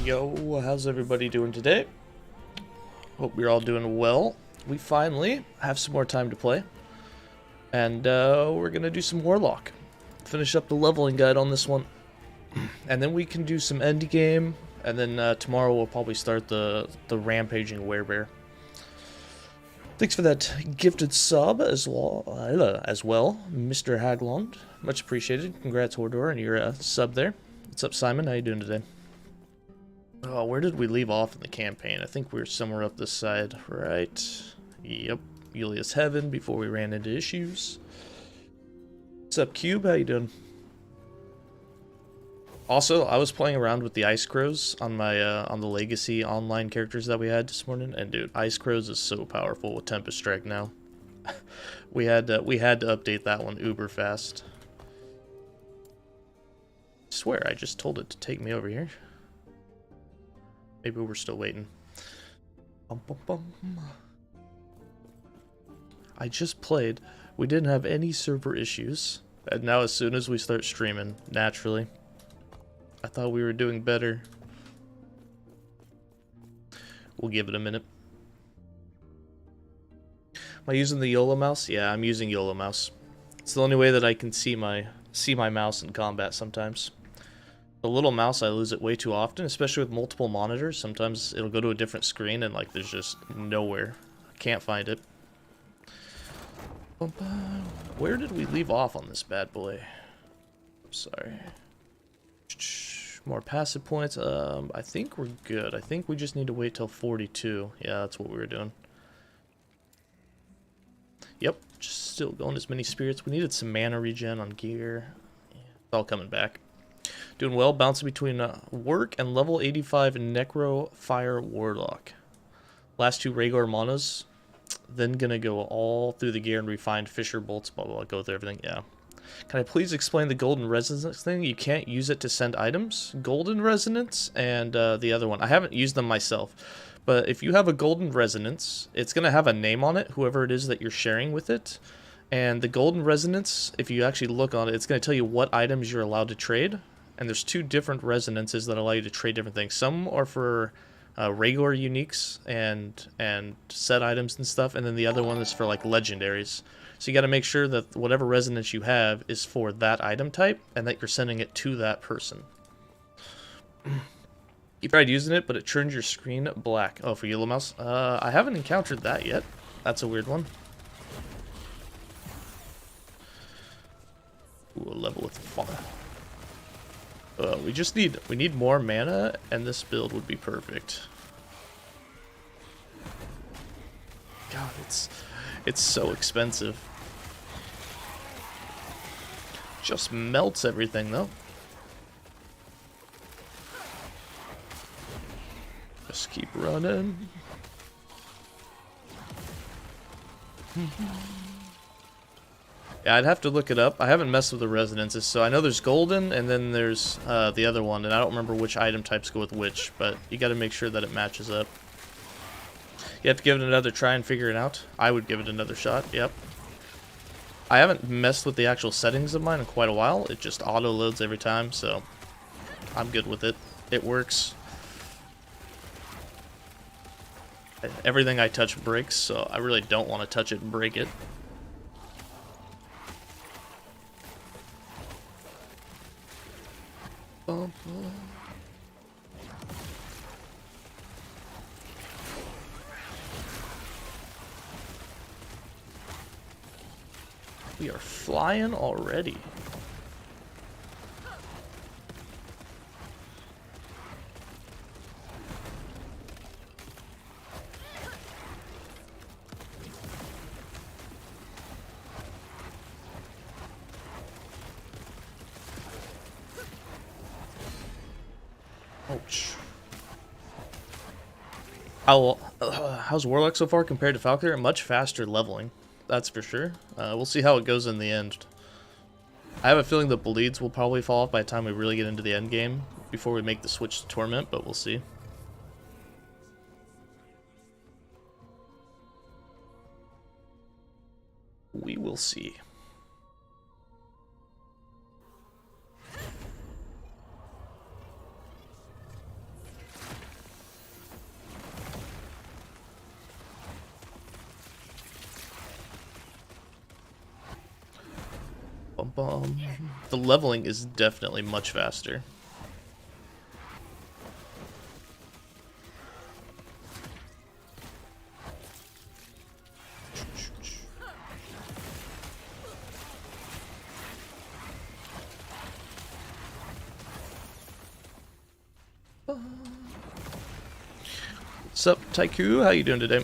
Yo, how's everybody doing today? Hope you're all doing well. We finally have some more time to play. And we're going to do some Warlock. Finish up the leveling guide on this one. And then we can do some Endgame. And then tomorrow we'll probably start the Rampaging Werebear. Thanks for that gifted sub as well, Mr. Haglund. Much appreciated. Congrats, Hordor, on your sub there. What's up, Simon? How you doing today? Oh, where did we leave off in the campaign? I think we were somewhere up this side, right? Yep, Julius Heaven before we ran into issues. What's up, Cube? How you doing? Also, I was playing around with the Ice Crows on my on the Legacy online characters that we had this morning, and dude, Ice Crows is so powerful with Tempest Strike now. we had to update that one uber fast. I swear, I just told it to take me over here. Maybe we're still waiting. Bum, bum, bum. I just played. We didn't have any server issues. And now as soon as we start streaming, naturally. I thought we were doing better. We'll give it a minute. Am I using the YOLO mouse? Yeah, I'm using YOLO mouse. It's the only way that I can see my mouse in combat sometimes. The little mouse, I lose it way too often, especially with multiple monitors. Sometimes it'll go to a different screen and like there's just nowhere. I can't find it. Where did we leave off on this bad boy? Sorry. More passive points. I think we're good. I think we just need to wait till 42. Yeah, that's what we were doing. Yep, just still going as many spirits. We needed some mana regen on gear. Yeah, it's all coming back. Doing well, bouncing between work and level 85 Necro Fire Warlock. Last two Rhaegar monos. Then gonna go all through the gear and refined Fisher bolts, blah blah blah, go through everything, yeah. Can I please explain the golden resonance thing? You can't use it to send items. Golden resonance and the other one. I haven't used them myself. But if you have a golden resonance, it's gonna have a name on it, whoever it is that you're sharing with it. And the golden resonance, if you actually look on it, it's gonna tell you what items you're allowed to trade. And there's two different resonances that allow you to trade different things. Some are for Rhaegar uniques and set items and stuff, and then the other one is for like legendaries. So you got to make sure that whatever resonance you have is for that item type, and that you're sending it to that person. You tried using it, but it turned your screen black. Oh, for Yellow Mouse? I haven't encountered that yet. That's a weird one. Ooh, a level with fire. We need more mana, and this build would be perfect. God, it's so expensive. Just melts everything though. Just keep running. Yeah, I'd have to look it up. I haven't messed with the resonances, so I know there's golden, and then there's the other one, and I don't remember which item types go with which, but you gotta make sure that it matches up. You have to give it another try and figure it out. I would give it another shot, yep. I haven't messed with the actual settings of mine in quite a while. It just auto-loads every time, so I'm good with it. It works. Everything I touch breaks, so I really don't want to touch it and break it. We are flying already. Ouch. How's Warlock so far compared to Falconer? Much faster leveling, that's for sure. We'll see how it goes in the end. I have a feeling the bleeds will probably fall off by the time we really get into the end game before we make the switch to Torment, but we'll see. We will see. bum. The leveling is definitely much faster. What's up, Taiku? How you doing today?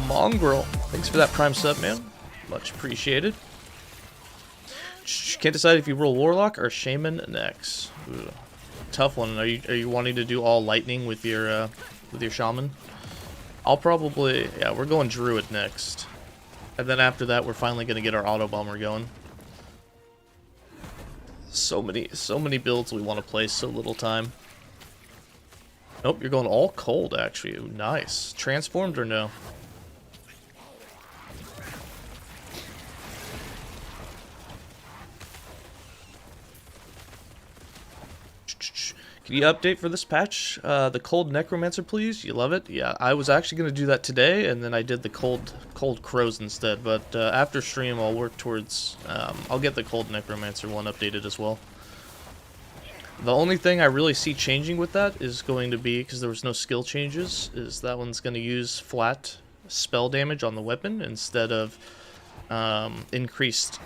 Mongrel, thanks for that prime sub, man. Much appreciated. Can't decide if you roll Warlock or Shaman next. Ooh, tough one. Are you wanting to do all lightning with your Shaman? I'll probably, yeah, we're going Druid next, and then after that we're finally gonna get our auto bomber going. So many builds we want to play, so little time. Nope, you're going all cold, actually. Ooh, nice. Transformed or no? Can you update for this patch the cold necromancer, please? You love it? Yeah, I was actually going to do that today, and then I did the cold crows instead. But after stream, I'll work towards... I'll get the cold necromancer one updated as well. The only thing I really see changing with that is going to be, because there was no skill changes, is that one's going to use flat spell damage on the weapon instead of increased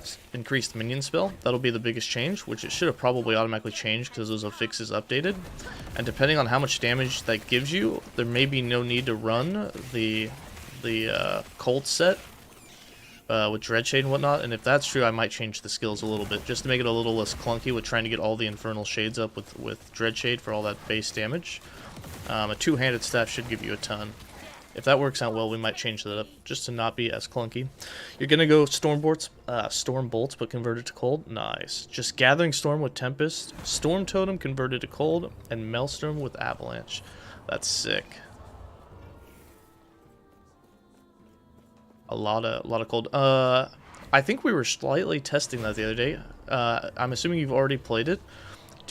minion spell. That'll be the biggest change, which it should have probably automatically changed because those affixes updated. And depending on how much damage that gives you, there may be no need to run the cold set with Dreadshade and whatnot, and if that's true, I might change the skills a little bit, just to make it a little less clunky with trying to get all the Infernal Shades up with Dreadshade for all that base damage. A two-handed staff should give you a ton. If that works out well, we might change that up, just to not be as clunky. You're gonna go Storm Bolts, but converted to Cold? Nice. Just Gathering Storm with Tempest, Storm Totem converted to Cold, and Maelstrom with Avalanche. That's sick. A lot of cold. I think we were slightly testing that the other day. I'm assuming you've already played it.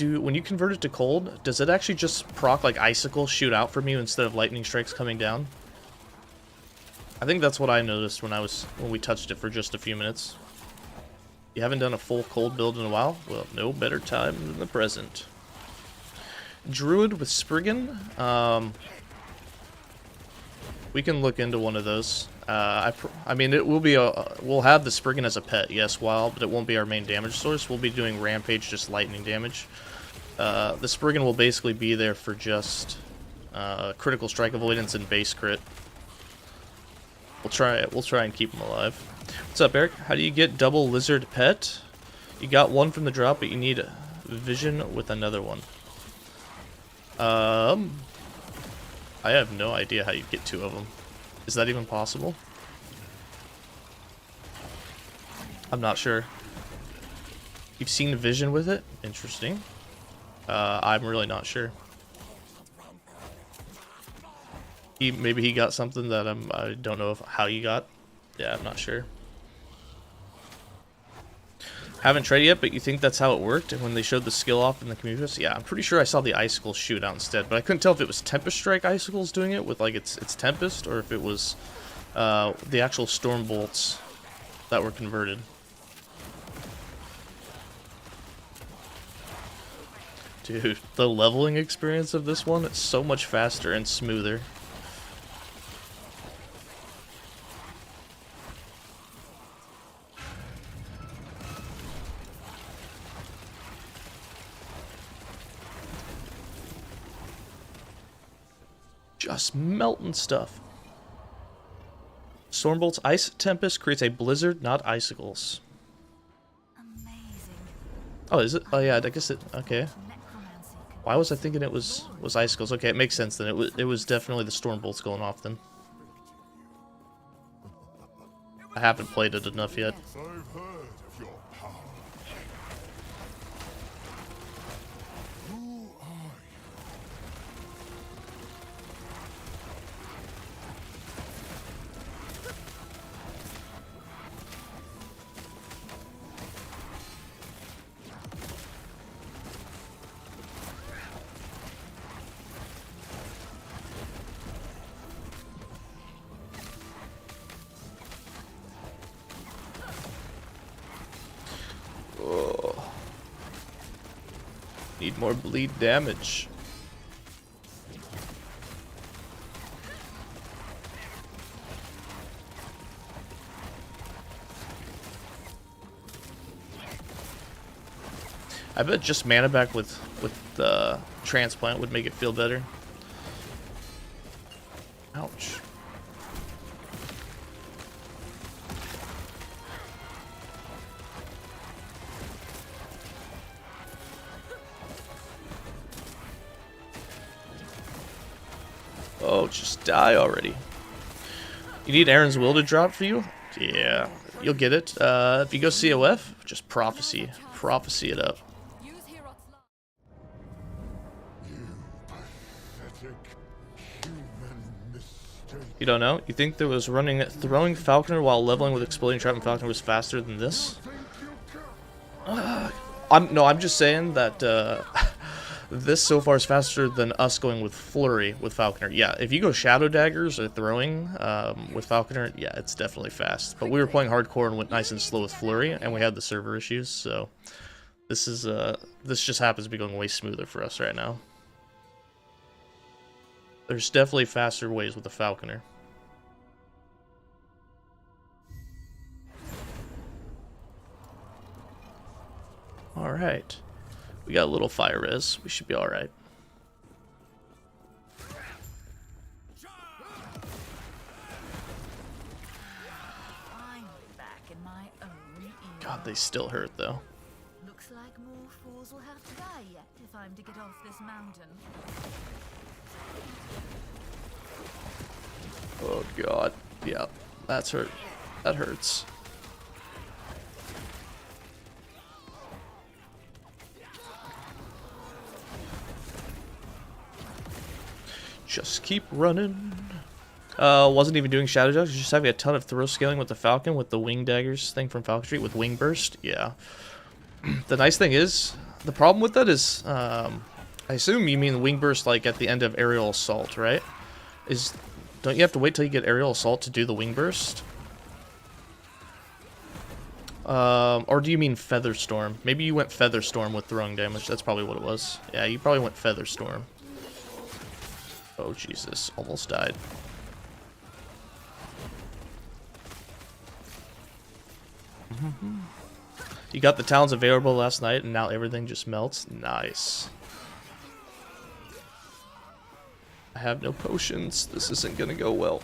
When you convert it to cold, does it actually just proc like icicles shoot out from you instead of lightning strikes coming down? I think that's what I noticed when we touched it for just a few minutes. You haven't done a full cold build in a while? Well, no better time than the present. Druid with Spriggan. We can look into one of those. I mean, it will be we'll have the Spriggan as a pet, yes, wild, but it won't be our main damage source. We'll be doing Rampage, just lightning damage. The Spriggan will basically be there for just critical strike avoidance and base crit. We'll try and keep him alive. What's up, Eric? How do you get double lizard pet? You got one from the drop, but you need vision with another one. I have no idea how you get two of them. Is that even possible? I'm not sure. You've seen vision with it? Interesting. I'm really not sure. Maybe he got something that I don't know how you got. Yeah, I'm not sure. Haven't tried it yet, but you think that's how it worked when they showed the skill off in the community? Yeah, I'm pretty sure I saw the icicles shoot out instead, but I couldn't tell if it was Tempest Strike icicles doing it with like its Tempest, or if it was the actual Storm Bolts that were converted. Dude, the leveling experience of this one is so much faster and smoother. Just melting stuff. Stormbolt's Ice Tempest creates a blizzard, not icicles. Amazing. Oh, is it? Oh yeah, I guess it. Okay. Why was I thinking it was icicles? Okay, it makes sense then. It was definitely the Stormbolts going off then. I haven't played it enough yet. Need more bleed damage. I bet just mana back with the transplant would make it feel better. Ouch. Oh, just die already. You need Aaron's Will to drop for you? Yeah, you'll get it. If you go COF, just prophecy it up. You don't know? You think there was throwing Falconer while leveling with exploding trap and Falconer was faster than this? I'm just saying that this so far is faster than us going with Flurry with Falconer. Yeah, if you go Shadow Daggers or throwing with Falconer, yeah, it's definitely fast. But we were playing hardcore and went nice and slow with Flurry, and we had the server issues, so this just happens to be going way smoother for us right now. There's definitely faster ways with the Falconer. Alright. We got a little fire res. We should be alright. God, they still hurt though. Looks like more fools will have to die yet if I'm to get off this mountain. Oh god. Yeah, that's hurt. That hurts. Just keep running. Wasn't even doing Shadow Dogs, just having a ton of throw scaling with the Falcon with the wing daggers thing from Falcon Street with wing burst. Yeah. The nice thing is, the problem with that is, I assume you mean the wing burst like at the end of aerial assault, right? Don't you have to wait till you get aerial assault to do the wing burst? Or do you mean Feather Storm? Maybe you went Feather Storm with throwing damage. That's probably what it was. Yeah, you probably went Feather Storm. Oh, Jesus. Almost died. You got the talents available last night, and now everything just melts? Nice. I have no potions. This isn't gonna go well.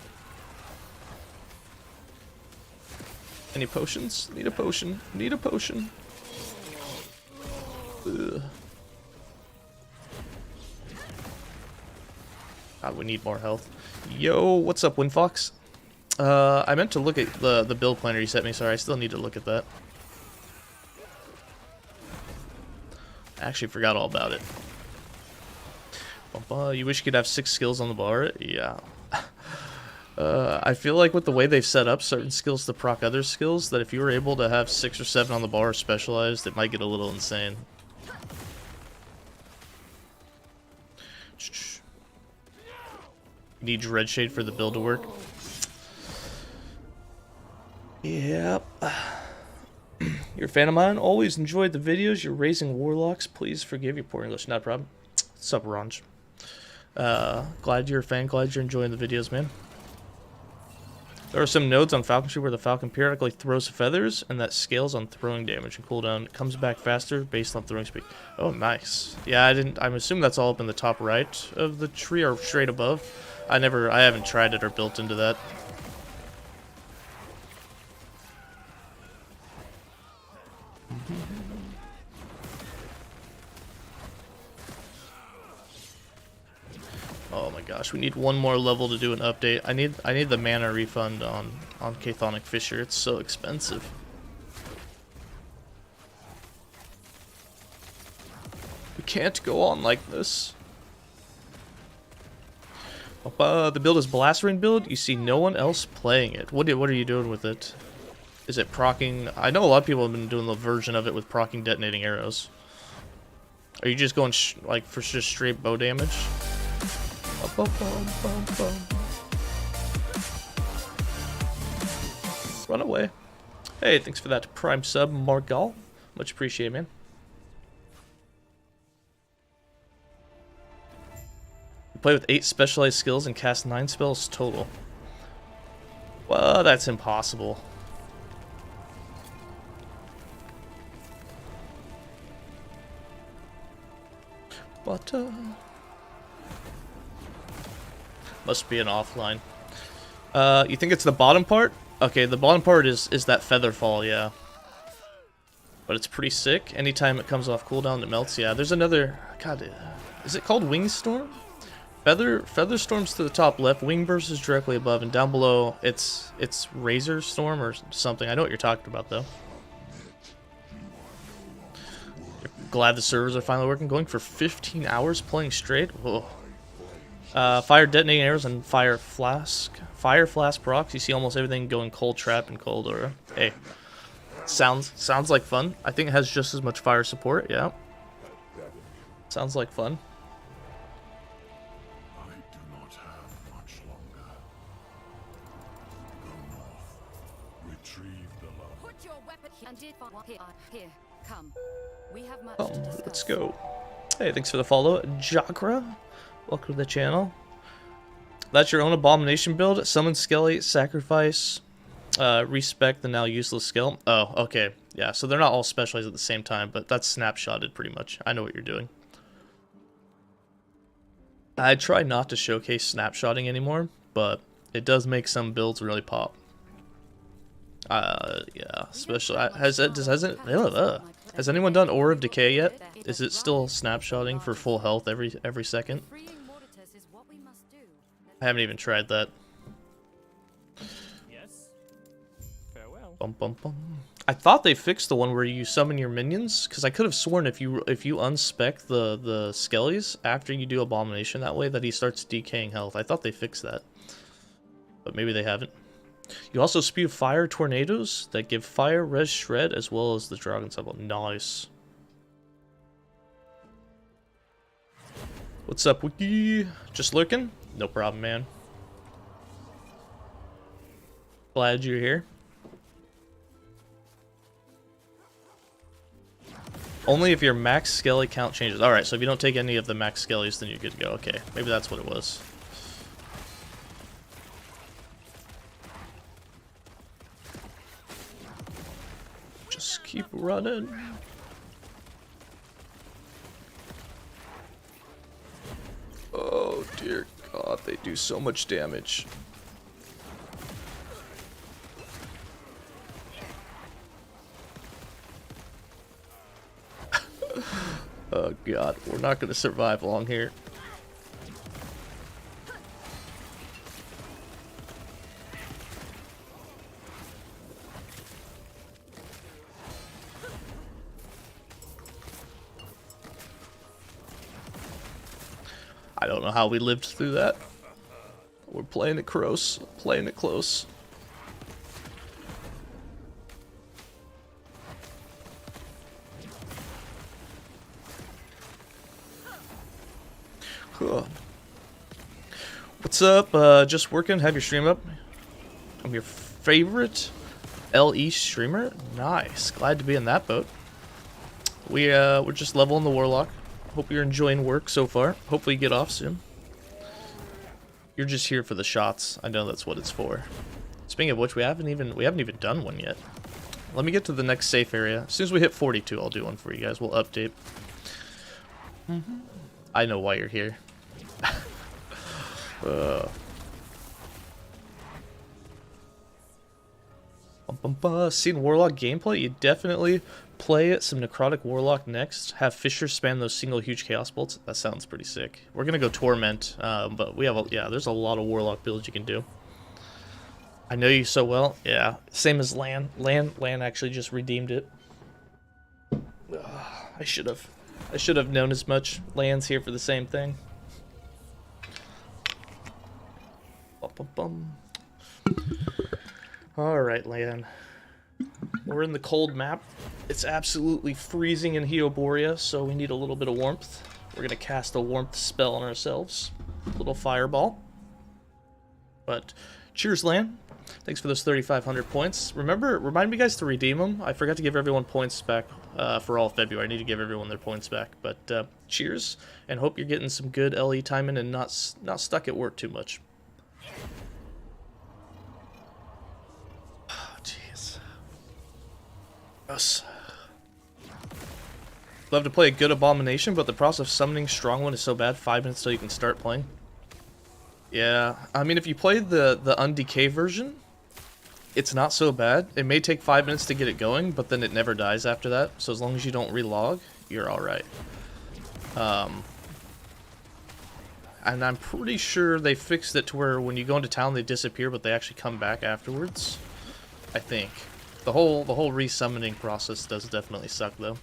Any potions? Need a potion. Need a potion. Ugh. God, we need more health. Yo, what's up, Windfox? I meant to look at the build planner you sent me. Sorry, I still need to look at that. I actually forgot all about it. You wish you could have 6 skills on the bar? Yeah. I feel like with the way they've set up certain skills to proc other skills, that if you were able to have 6 or 7 on the bar specialized, it might get a little insane. Need Dreadshade for the build to work. Yep. You're a fan of mine. Always enjoyed the videos. You're raising warlocks. Please forgive your poor English. Not a problem. What's up, Ronj? Glad you're a fan. Glad you're enjoying the videos, man. There are some nodes on Falcon Street where the Falcon periodically throws feathers, and that scales on throwing damage and cooldown. It comes back faster based on throwing speed. Oh, nice. Yeah, I'm assuming that's all up in the top right of the tree or straight above. I haven't tried it or built into that. Oh my gosh, we need one more level to do an update. I need the mana refund on Chthonic Fissure. It's so expensive. We can't go on like this. The build is Blast Ring build. You see no one else playing it. What are you doing with it? Is it proccing? I know a lot of people have been doing the version of it with proccing detonating arrows. Are you just going like for just straight bow damage? Run away. Hey, thanks for that prime sub, Margal. Much appreciated, man. Play with 8 specialized skills and cast 9 spells total. Well, that's impossible. But, must be an offline. You think it's the bottom part? Okay, the bottom part is that feather fall, yeah. But it's pretty sick. Anytime it comes off cooldown, it melts. Yeah, there's another... God, is it called Wing Storm? Feather Storm's to the top left. Wing Burst is directly above, and down below, it's Razor Storm or something. I know what you're talking about, though. Glad the servers are finally working. Going for 15 hours playing straight. Whoa. Fire detonating arrows and fire flask procs. You see almost everything going cold trap and cold aura. Hey, sounds like fun. I think it has just as much fire support. Yeah, sounds like fun. I do not have much longer. Go north. Retrieve the love. Put your weapon here. Come. We have much Oh, to discuss. let's go. Hey, thanks for the follow, Jakra. Welcome to the channel. That's your own abomination build. Summon Skelly, sacrifice, respect the now useless skill. Oh, okay. Yeah, so they're not all specialized at the same time, but that's snapshotted pretty much. I know what you're doing. I try not to showcase snapshotting anymore, but it does make some builds really pop. Yeah, especially has anyone done Aura of Decay yet? Is it still snapshotting for full health every second? I haven't even tried that. Yes. Farewell. Bum, bum, bum. I thought they fixed the one where you summon your minions, because I could have sworn if you unspec the skellies after you do abomination that way that he starts decaying health. I thought they fixed that, but maybe they haven't. You also spew fire tornadoes that give fire res shred as well as the dragon symbol. Nice. What's up, Wiki? Just lurking? No problem, man. Glad you're here. Only if your max skelly count changes. Alright, so if you don't take any of the max skellies, then you're good to go. Okay, maybe that's what it was. Just keep running. Oh dear God, they do so much damage. Oh God, we're not gonna survive long here. I don't know how we lived through that. We're playing it close. Playing it close. Cool. What's up? Just working. Have your stream up. I'm your favorite LE streamer. Nice. Glad to be in that boat. We're just leveling the Warlock. Hope you're enjoying work so far. Hopefully you get off soon. You're just here for the shots. I know that's what it's for. Speaking of which, we haven't even done one yet. Let me get to the next safe area. As soon as we hit 42, I'll do one for you guys. We'll update. I know why you're here. Seen Warlock gameplay? You definitely play it, some Necrotic Warlock next. Have Fisher spam those single huge Chaos Bolts. That sounds pretty sick. We're gonna go Torment, but we have yeah, there's a lot of Warlock builds you can do. I know you so well. Yeah, same as Lan. Lan actually just redeemed it. I should have known as much. Lan's here for the same thing. Alright, Lan. We're in the cold map. It's absolutely freezing in Heoboria, so we need a little bit of warmth. We're gonna cast a warmth spell on ourselves. A little fireball. But cheers, Lan. Thanks for those 3,500 points. Remind me guys to redeem them. I forgot to give everyone points back for all of February. I need to give everyone their points back. But cheers, and hope you're getting some good LE time in and not stuck at work too much. Oh, jeez. Gross. Love to play a good abomination, but the process of summoning strong one is so bad. 5 minutes till you can start playing. Yeah, I mean, if you play the undecay version, it's not so bad. It may take 5 minutes to get it going, but then it never dies after that. So as long as you don't relog, you're alright. And I'm pretty sure they fixed it to where when you go into town, they disappear, but they actually come back afterwards. I think. The whole resummoning process does definitely suck, though.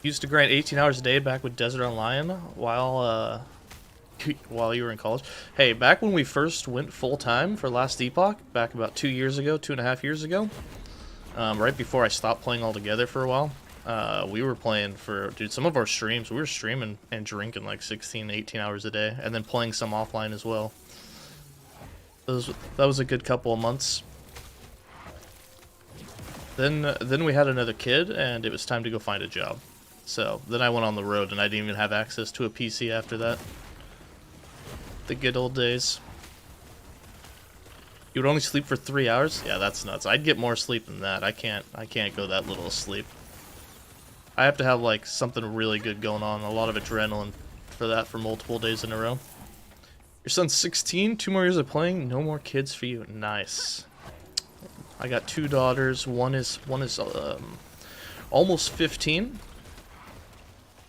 Used to grind 18 hours a day back with Desert on Lion while you were in college. Hey, back when we first went full-time for Last Epoch, back about 2 years ago, 2.5 years ago, right before I stopped playing altogether for a while, we were playing for, dude, some of our streams, we were streaming and drinking like 16, 18 hours a day, and then playing some offline as well. That was a good couple of months. Then we had another kid, and it was time to go find a job. So then I went on the road, and I didn't even have access to a PC after that. The good old days. You would only sleep for 3 hours? Yeah, that's nuts. I'd get more sleep than that. I can't go that little asleep. I have to have like something really good going on, a lot of adrenaline for that for multiple days in a row. Your son's 16, 2 more years of playing, no more kids for you. Nice. I got 2 daughters. One is almost 15.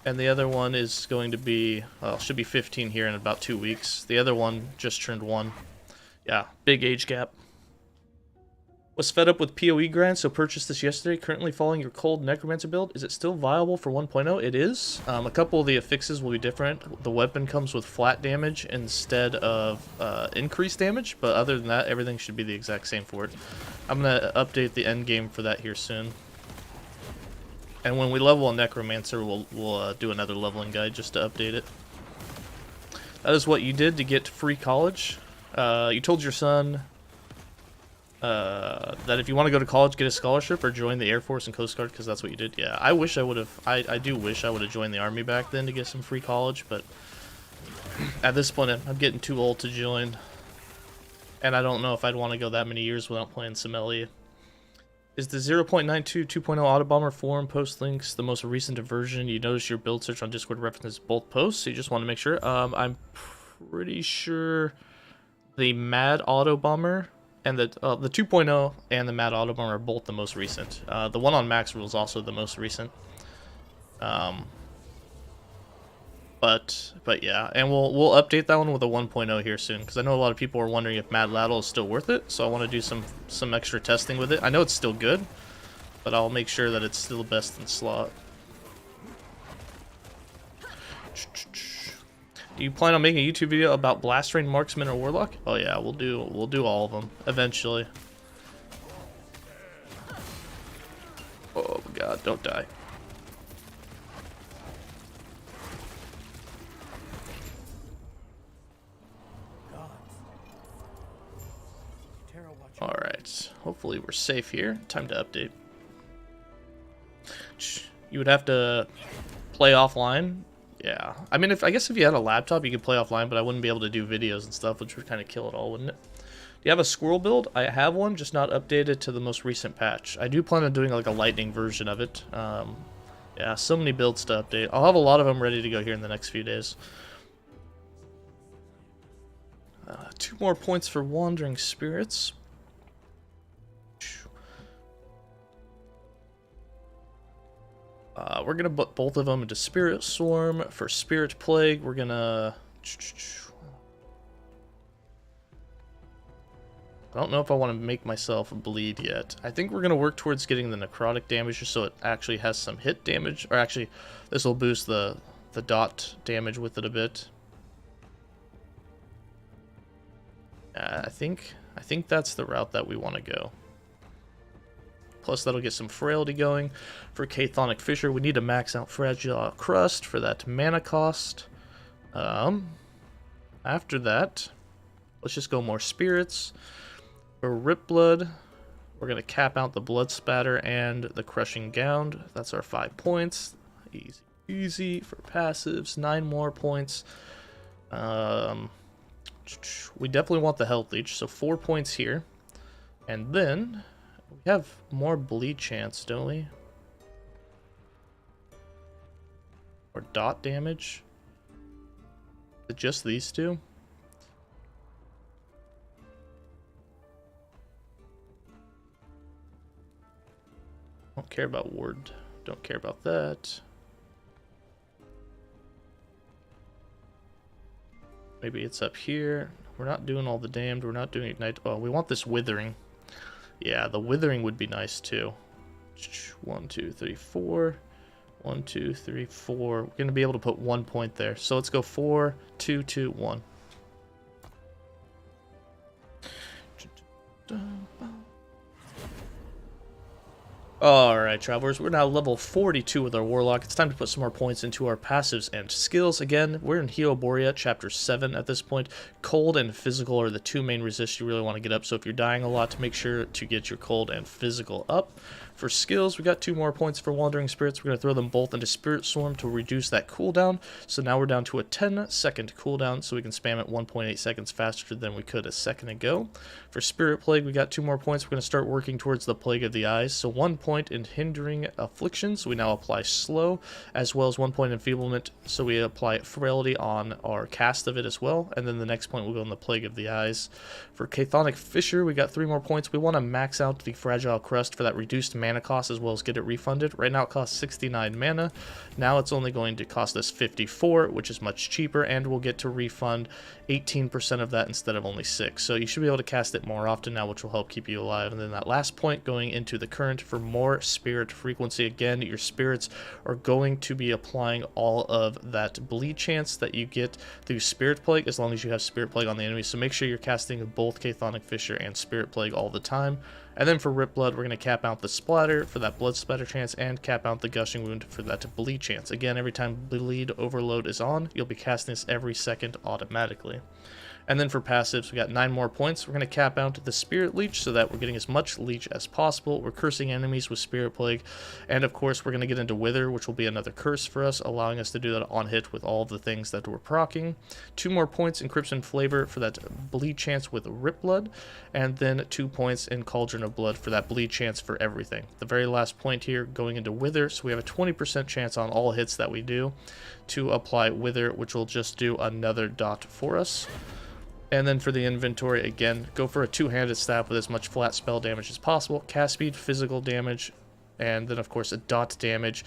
And the other one is going to be, well, should be 15 here in about 2 weeks. The other one just turned 1. Yeah, big age gap. Was fed up with PoE grind, so purchased this yesterday. Currently following your cold necromancer build. Is it still viable for 1.0? It is. A couple of the affixes will be different. The weapon comes with flat damage instead of increased damage, but other than that, everything should be the exact same for it. I'm going to update the endgame for that here soon. And when we level a necromancer, we'll do another leveling guide just to update it. That is what you did to get free college. You told your son that if you want to go to college, get a scholarship or join the Air Force and Coast Guard, because that's what you did. Yeah, I wish I would have. I do wish I would have joined the Army back then to get some free college, but at this point, I'm getting too old to join. And I don't know if I'd want to go that many years without playing some LE. Is the 0.92 2.0 Autobomber forum post links the most recent version? You notice your build search on Discord references both posts, so you just want to make sure. I'm pretty sure the Mad Autobomber and the 2.0 and the Mad Autobomber are both the most recent. The one on Maxroll is also the most recent. But yeah, and we'll update that one with a 1.0 here soon, because I know a lot of people are wondering if Mad Laddle is still worth it, so I want to do some extra testing with it. I know it's still good, but I'll make sure that it's still best in slot. Do you plan on making a YouTube video about Blast Rain, Marksman, or Warlock? Oh yeah, we'll do all of them eventually. Oh god, don't die. Alright, hopefully we're safe here. Time to update. You would have to play offline. Yeah, I mean, I guess if you had a laptop, you could play offline, but I wouldn't be able to do videos and stuff, which would kind of kill it all, wouldn't it? Do you have a squirrel build? I have one, just not updated to the most recent patch. I do plan on doing like a lightning version of it. Yeah, so many builds to update. I'll have a lot of them ready to go here in the next few days. 2 more points for Wandering Spirits. We're going to put both of them into Spirit Swarm. For Spirit Plague, we're going to... I don't know if I want to make myself bleed yet. I think we're going to work towards getting the necrotic damage just so it actually has some hit damage. Or actually, this will boost the dot damage with it a bit. I think that's the route that we want to go. Plus, that'll get some frailty going. For Chthonic Fissure, we need to max out Fragile Crust for that mana cost. After that, Let's just go more spirits. For Rip Blood, we're going to cap out the Blood Spatter and the Crushing Gound. That's our 5 points. Easy, easy. For passives, 9 more points. We definitely want the Health Leech, so 4 points here. And then, we have more bleed chance, don't we? Or dot damage? Is it just these two? Don't care about ward. Don't care about that. Maybe it's up here. We're not doing all the damned. We're not doing ignite. Oh, we want this withering. Yeah, the withering would be nice too. 1, 2, 3, 4. 1, 2, 3, 4. We're going to be able to put 1 point there. So let's go 4, 2, 2, 1. Alright, Travelers, we're now level 42 with our Warlock. It's time to put some more points into our passives and skills. Again, we're in Heoborea, Chapter 7 at this point. Cold and physical are the 2 main resists you really want to get up, so if you're dying a lot, to make sure to get your cold and physical up. For skills, we got 2 more points for Wandering Spirits. We're going to throw them both into Spirit Swarm to reduce that cooldown. So now we're down to a 10-second cooldown, so we can spam it 1.8 seconds faster than we could a second ago. For Spirit Plague, we got 2 more points. We're going to start working towards the Plague of the Eyes. So 1 point in Hindering Affliction, so we now apply Slow, as well as 1 point Enfeeblement, so we apply Frailty on our cast of it as well. And then the next point will go on the Plague of the Eyes. For Chthonic Fissure, we got 3 more points. We want to max out the Fragile Crust for that reduced mana cost, as well as get it refunded. Right now it costs 69 mana. Now it's only going to cost us 54, which is much cheaper, and we'll get to refund 18% of that instead of only 6. So you should be able to cast it more often now, which will help keep you alive. And then that last point going into the current for more spirit frequency. Again, your spirits are going to be applying all of that bleed chance that you get through Spirit Plague, as long as you have Spirit Plague on the enemy. So make sure you're casting both Chthonic Fissure and Spirit Plague all the time. And then for Rip Blood, we're going to cap out the Splatter for that Blood Splatter chance, and cap out the Gushing Wound for that bleed chance. Again, every time Bleed Overload is on, you'll be casting this every second automatically. And then for passives, we got 9 more points. We're going to cap out the Spirit Leech so that we're getting as much leech as possible. We're cursing enemies with Spirit Plague. And of course, we're going to get into Wither, which will be another curse for us, allowing us to do that on hit with all of the things that we're proccing. 2 more points in Crimson Flavor for that bleed chance with Rip Blood. And then 2 points in Cauldron of Blood for that bleed chance for everything. The very last point here going into Wither, so we have a 20% chance on all hits that we do to apply Wither, which will just do another dot for us. And then for the inventory, again, go for a 2-handed staff with as much flat spell damage as possible, cast speed, physical damage, and then of course a dot damage,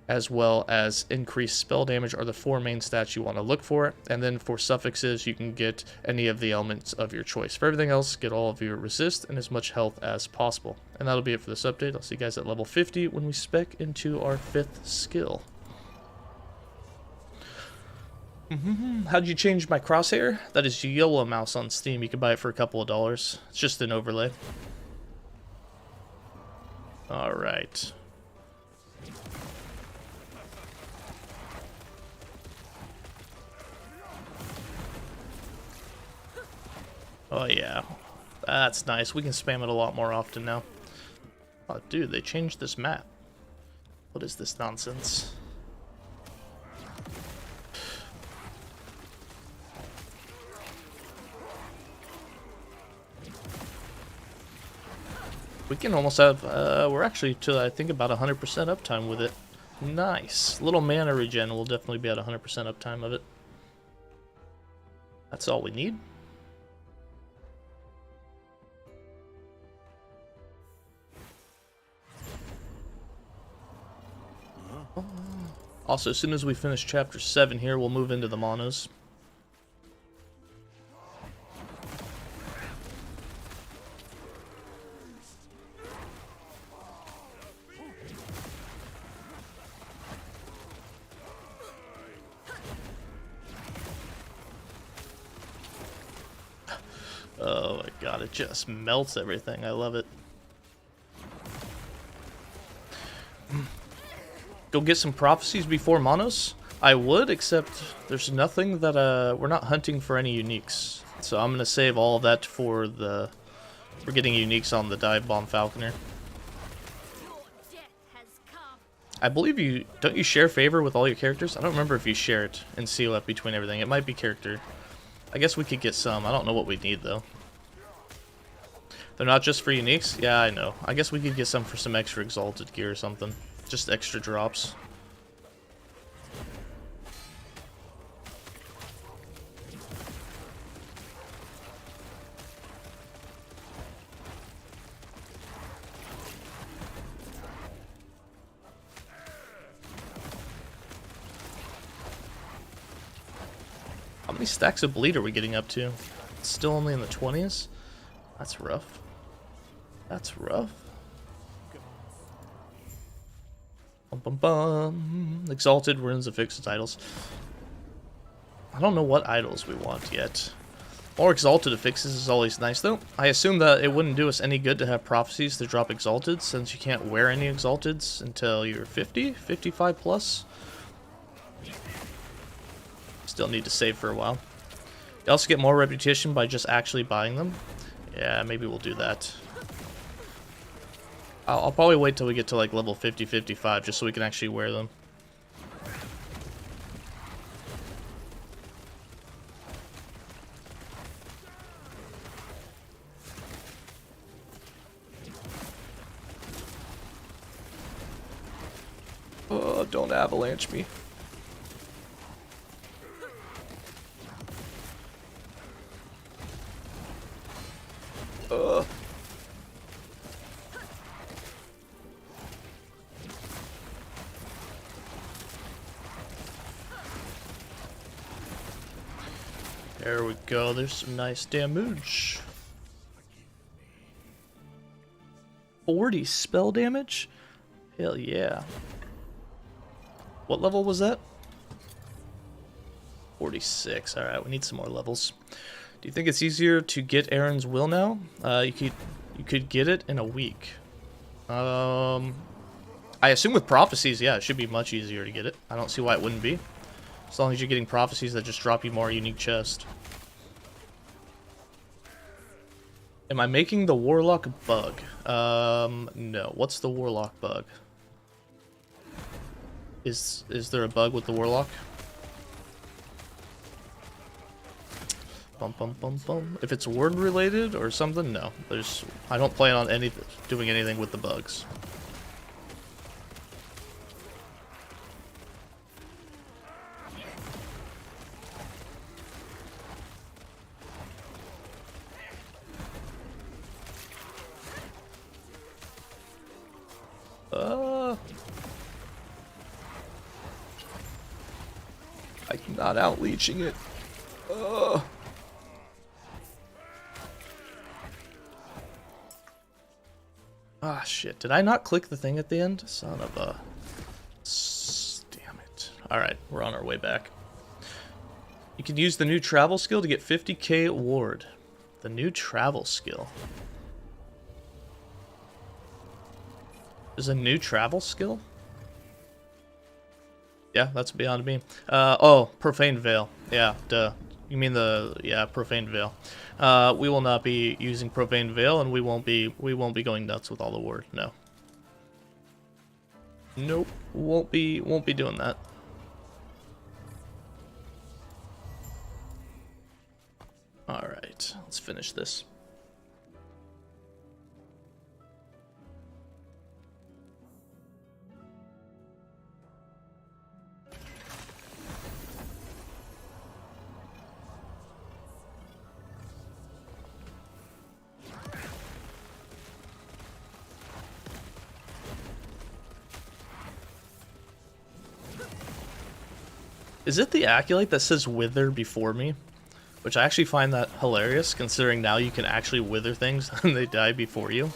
as well as increased spell damage are the 4 main stats you want to look for. And then for suffixes, you can get any of the elements of your choice. For everything else, get all of your resist and as much health as possible. And that'll be it for this update. I'll see you guys at level 50 when we spec into our 5th skill. How'd you change my crosshair? That is Yellow Mouse on Steam. You can buy it for a couple of dollars. It's just an overlay. Alright. Oh yeah. That's nice. We can spam it a lot more often now. Oh dude, they changed this map. What is this nonsense? We can almost have, we're actually to, I think, about 100% uptime with it. Nice. Little mana regen will definitely be at 100% uptime of it. That's all we need. Also, as soon as we finish Chapter 7 here, we'll move into the monos. Oh my god, it just melts everything. I love it. Go get some prophecies before monos. I would, except there's nothing that we're not hunting for any uniques. So I'm gonna save all of that for getting uniques on the dive bomb Falconer. Your death has come. I believe don't you share favor with all your characters? I don't remember if you share it in CLF between everything. It might be character. I guess we could get some. I don't know what we need though. They're not just for uniques? Yeah, I know. I guess we could get some for some extra exalted gear or something. Just extra drops. How many stacks of bleed are we getting up to? It's still only in the 20s? That's rough. That's rough. Bum bum bum. Exalted runes of fixed idols. I don't know what idols we want yet. More exalted affixes is always nice though. I assume that it wouldn't do us any good to have prophecies to drop exalted since you can't wear any exalteds until you're 50, 55 plus. Still need to save for a while. You also get more reputation by just actually buying them. Yeah, maybe we'll do that. I'll probably wait till we get to like level 50, 55 just so we can actually wear them. Oh, don't avalanche me. There we go, there's some nice damage. 40 spell damage? Hell yeah. What level was that? 46, alright, we need some more levels. Do you think it's easier to get Aaron's Will now? You could get it in a week. I assume with prophecies, yeah, it should be much easier to get it. I don't see why it wouldn't be. As long as you're getting prophecies that just drop you more unique chest. Am I making the Warlock bug? No. What's the Warlock bug? Is there a bug with the Warlock? Bum bum bum bum. If it's word related or something, no. I don't plan on doing anything with the bugs. I'm not out leeching it. Ah, shit. Did I not click the thing at the end? Son of a... Damn it. Alright, we're on our way back. You can use the new travel skill to get 50k ward. The new travel skill. There's a new travel skill? Yeah, that's beyond me. Oh, Profane Veil. Yeah, duh. You mean yeah, Profane Veil. We will not be using Profane Veil, and we won't be going nuts with all the ward. No. Nope. Won't be doing that. Alright, let's finish this. Is it the Acolyte that says wither before me? Which I actually find that hilarious, considering now you can actually wither things and they die before you.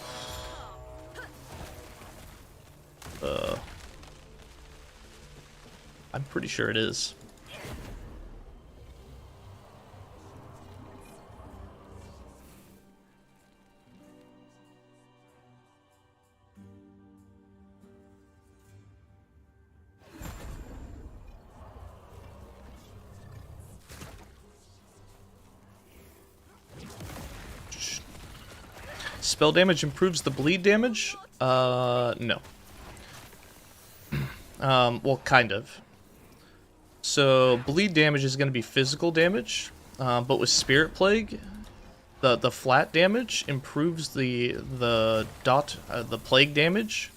I'm pretty sure it is. spell damage improves the bleed damage? No. Well, kind of. So, bleed damage is going to be physical damage, but with Spirit Plague, the flat damage improves the plague damage,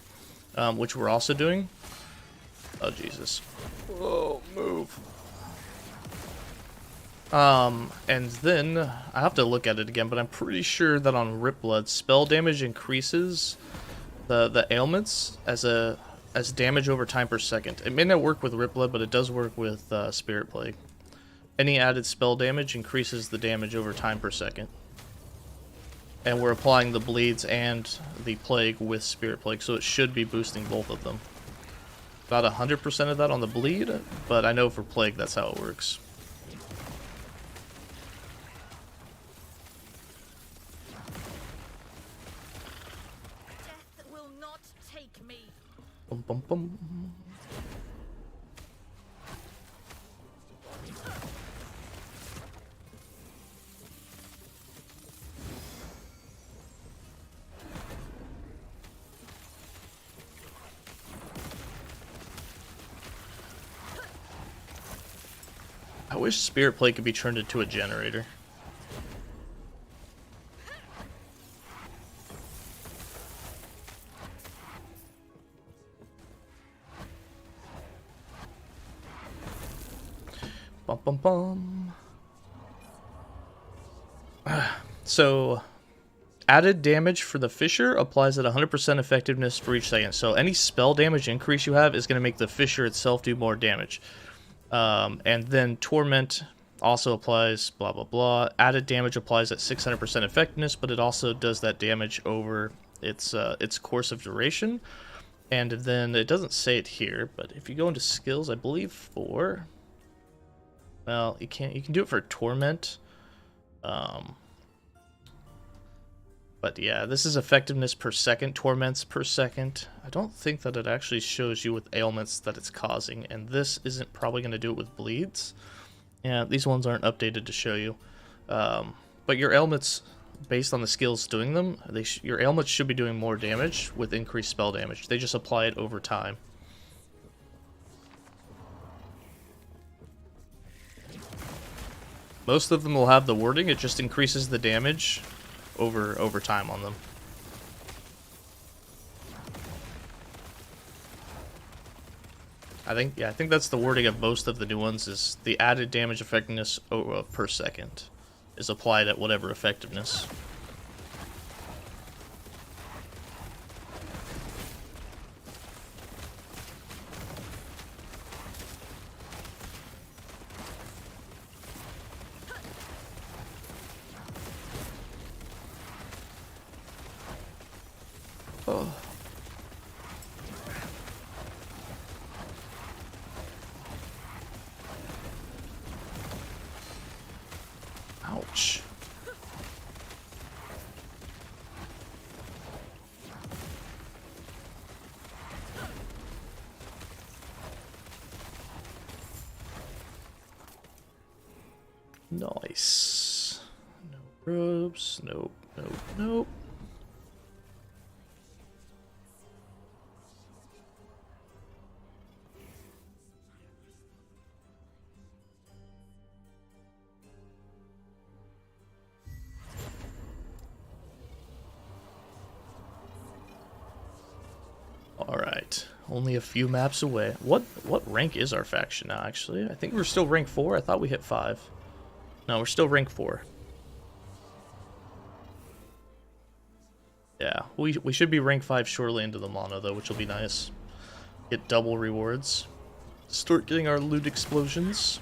which we're also doing. Oh, Jesus. Oh, move. And then, I have to look at it again, but I'm pretty sure that on Rip Blood, spell damage increases the ailments as damage over time per second. It may not work with Rip Blood, but it does work with Spirit Plague. Any added spell damage increases the damage over time per second. And we're applying the bleeds and the plague with Spirit Plague, so it should be boosting both of them. About 100% of that on the bleed, but I know for plague that's how it works. Death will not take me. Bum, bum, bum. I wish Spirit Plate could be turned into a generator. Bum bum bum. So, added damage for the Fissure applies at 100% effectiveness for each second. So any spell damage increase you have is going to make the Fissure itself do more damage. And then Torment also applies blah blah blah. Added damage applies at 600% effectiveness, but it also does that damage over its course of duration. And then it doesn't say it here, but if you go into skills, I believe for, well, you can do it for Torment. But yeah, this is effectiveness per second, torments per second. I don't think that it actually shows you with ailments that it's causing, and this isn't probably going to do it with bleeds. Yeah, these ones aren't updated to show you. But your ailments, based on the skills doing them, your ailments should be doing more damage with increased spell damage. They just apply it over time. Most of them will have the wording, it just increases the damage over time on them. I think that's the wording of most of the new ones, is the added damage effectiveness per second is applied at whatever effectiveness. Oh. Ouch. Nice. No ropes. Nope, nope, nope. Alright, only a few maps away. What rank is our faction now, actually? I think we're still rank 4. I thought we hit 5. No, we're still rank 4. Yeah, we should be rank 5 shortly into the mono, though, which will be nice. Get double rewards. Start getting our loot explosions.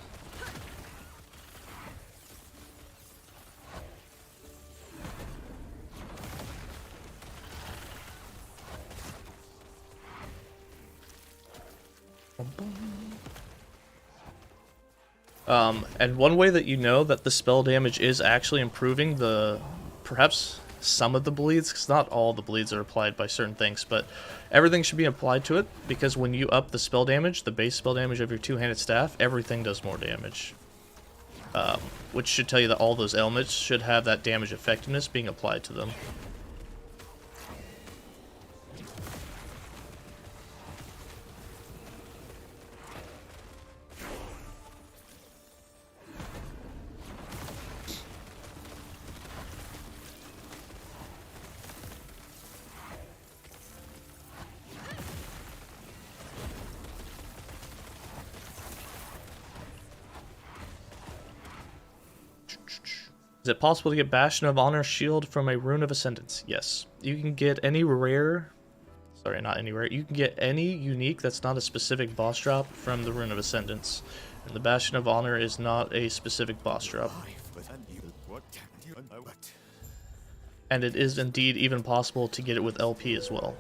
And one way that you know that the spell damage is actually improving perhaps some of the bleeds, because not all the bleeds are applied by certain things, but everything should be applied to it, because when you up the spell damage, the base spell damage of your two-handed staff, everything does more damage. Which should tell you that all those elements should have that damage effectiveness being applied to them. Is it possible to get Bastion of Honor shield from a Rune of Ascendance? Yes. You can get any rare... Sorry, not any rare. You can get any unique that's not a specific boss drop from the Rune of Ascendance. And the Bastion of Honor is not a specific boss drop. And it is indeed even possible to get it with LP as well.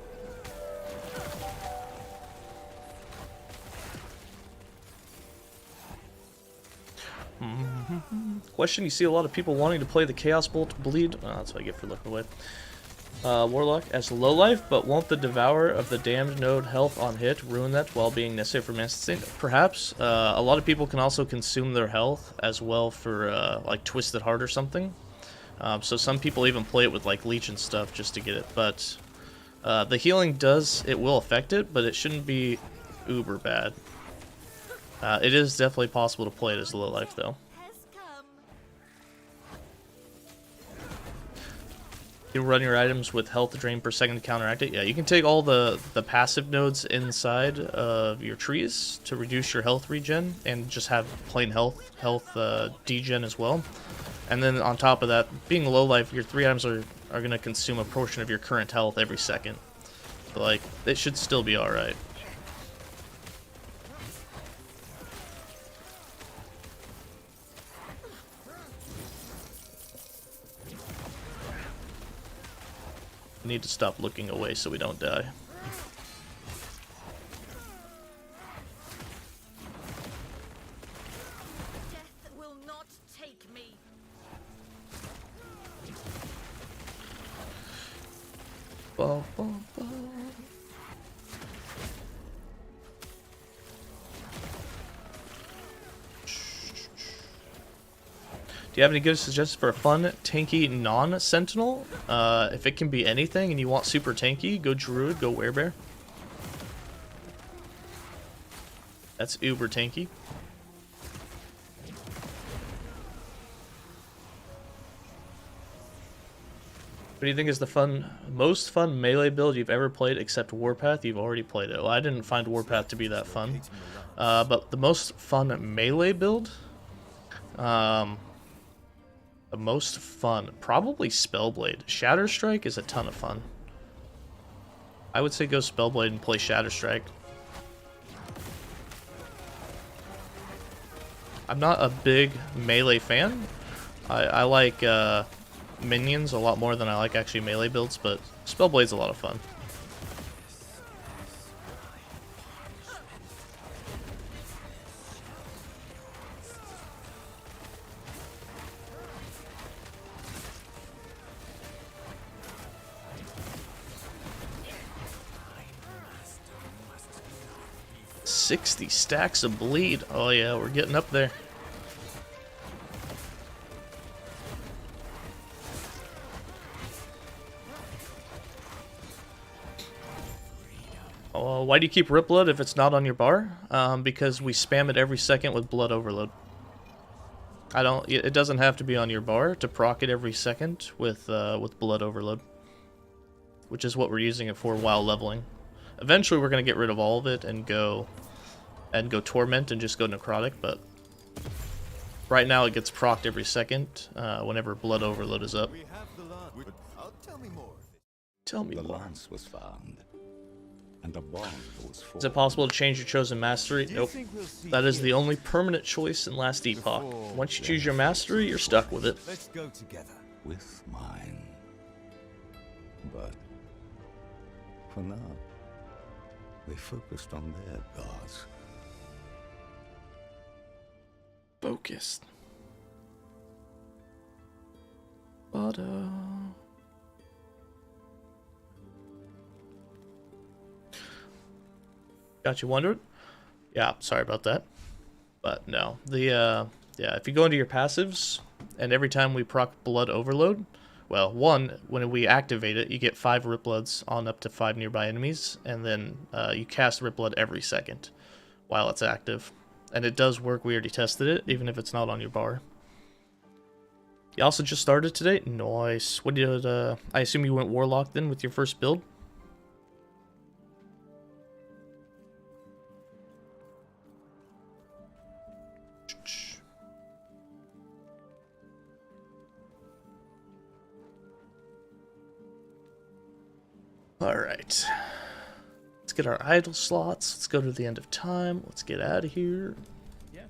Question, you see a lot of people wanting to play the Chaos Bolt Bleed. Oh, that's what I get for looking away. Warlock as low life, but won't the Devourer of the Damned node health on hit ruin that while being necessary for Mana Sustain? Perhaps. A lot of people can also consume their health as well for like Twisted Heart or something. So some people even play it with like Leech and stuff just to get it. But the healing it will affect it, but it shouldn't be uber bad. It is definitely possible to play it as low life though. You can run your items with health drain per second to counteract it. Yeah, you can take all the passive nodes inside of your trees to reduce your health regen and just have plain health degen as well. And then on top of that, being low life, your 3 items are going to consume a portion of your current health every second. But like, it should still be alright. Need to stop looking away so we don't die. Death will not take me. Ba, ba, ba. Do you have any good suggestions for a fun, tanky, non-sentinel? If it can be anything and you want super tanky, go Druid, go Werebear. That's uber tanky. What do you think is the most fun melee build you've ever played except Warpath? You've already played it. Well, I didn't find Warpath to be that fun. But the most fun melee build? The most fun, probably Spellblade. Shatterstrike is a ton of fun. I would say go Spellblade and play Shatterstrike. I'm not a big melee fan. I like minions a lot more than I like actually melee builds, but Spellblade's a lot of fun. $60 stacks of bleed. Oh yeah, we're getting up there. Oh, why do you keep Rip Blood if it's not on your bar? Because we spam it every second with Blood Overload. It doesn't have to be on your bar to proc it every second with Blood Overload, which is what we're using it for while leveling. Eventually, we're gonna get rid of all of it and go Torment and just go Necrotic, but right now it gets procced every second whenever Blood Overload is up. Tell me more. The lance was found, and a bond was formed. Is it possible to change your chosen mastery? Nope. That is the only permanent choice in Last Epoch. Once you choose your mastery, you're stuck with it. Let's go together. With mine. But for now, they focused on their gods. Focused. But got you wondering? Yeah, sorry about that. But no. Yeah, if you go into your passives and every time we proc Blood Overload, well, when we activate it, you get 5 Rip Bloods on up to 5 nearby enemies, and then you cast Rip Blood every second while it's active. And it does work. We already tested it, even if it's not on your bar. You also just started today? Nice. What did I assume you went Warlock then with your first build? Alright. Let's get our idle slots. Let's go to the end of time. Let's get out of here. Yes.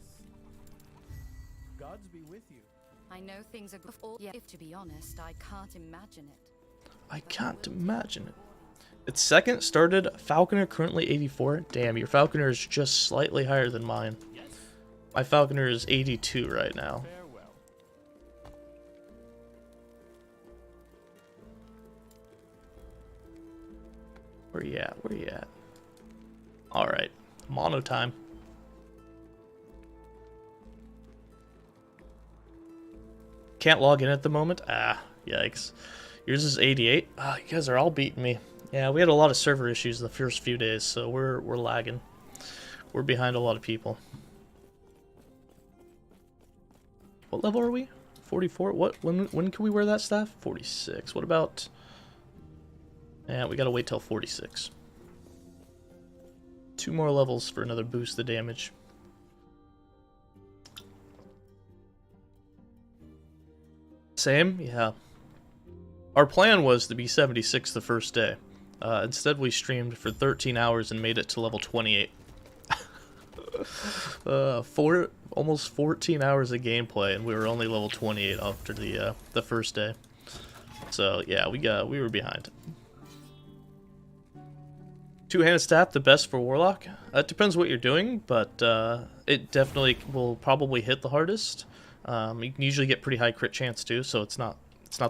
Gods be with you. I know things are good. Yeah, if to be honest, I can't imagine it. I can't imagine it. Its second started Falconer, currently 84. Damn, your Falconer is just slightly higher than mine. My Falconer is 82 right now. Farewell. Where you at? Where you at? Alright. Mono time. Can't log in at the moment? Ah, yikes. Yours is 88? Ah, you guys are all beating me. Yeah, we had a lot of server issues the first few days, so we're lagging. We're behind a lot of people. What level are we? 44? What? When can we wear that staff? 46. What about... Yeah, we gotta wait till 46. 2 more levels for another boost of damage. Same? Yeah. Our plan was to be 76 the first day. Instead, we streamed for 13 hours and made it to level 28. Almost 14 hours of gameplay, and we were only level 28 after the first day. So yeah, we were behind. Two-handed staff, the best for Warlock? It depends what you're doing, but it definitely will probably hit the hardest. You can usually get pretty high crit chance too, so it's not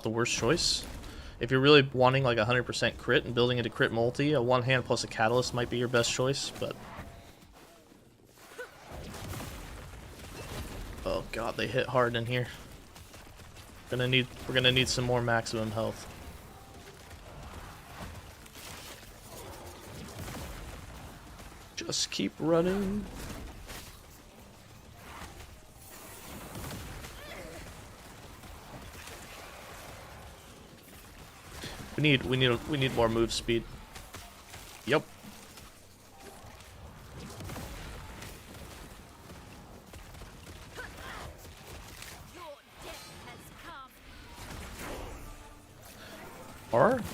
the worst choice. If you're really wanting like 100% crit and building into crit multi, a one-hand plus a catalyst might be your best choice, but... Oh god, they hit hard in here. We're gonna need some more maximum health. Just keep running. We need more move speed. Yep.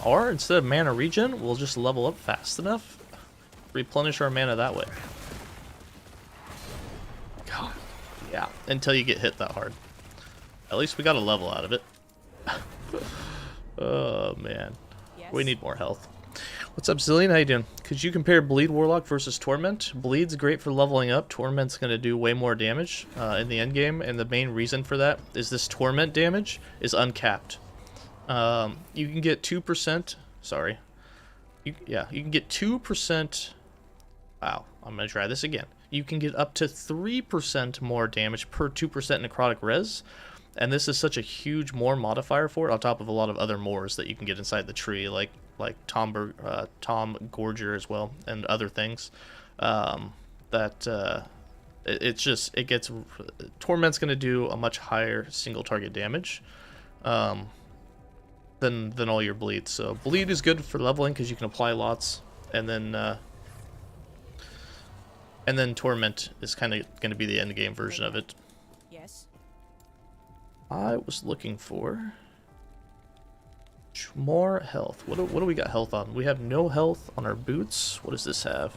Or instead of mana regen, we'll just level up fast enough, replenish our mana that way. God, yeah, until you get hit that hard. At least we got a level out of it. Oh man, Yes. we need more health. What's up, Zillion? How you doing? Could you compare Bleed Warlock versus Torment? Bleed's great for leveling up. Torment's going to do way more damage in the endgame, and the main reason for that is this Torment damage is uncapped. You can get 2%. Sorry. You can get 2%. Wow, I'm going to try this again. You can get up to 3% more damage per 2% necrotic res. And this is such a huge more modifier for it, on top of a lot of other mores that you can get inside the tree, like Tom Gorger as well, and other things. It gets Torment's going to do a much higher single target damage than all your bleeds. So bleed is good for leveling because you can apply lots, and then Torment is kind of going to be the end game version of it. Yes. I was looking for more health. What do we got health on? We have no health on our boots. What does this have?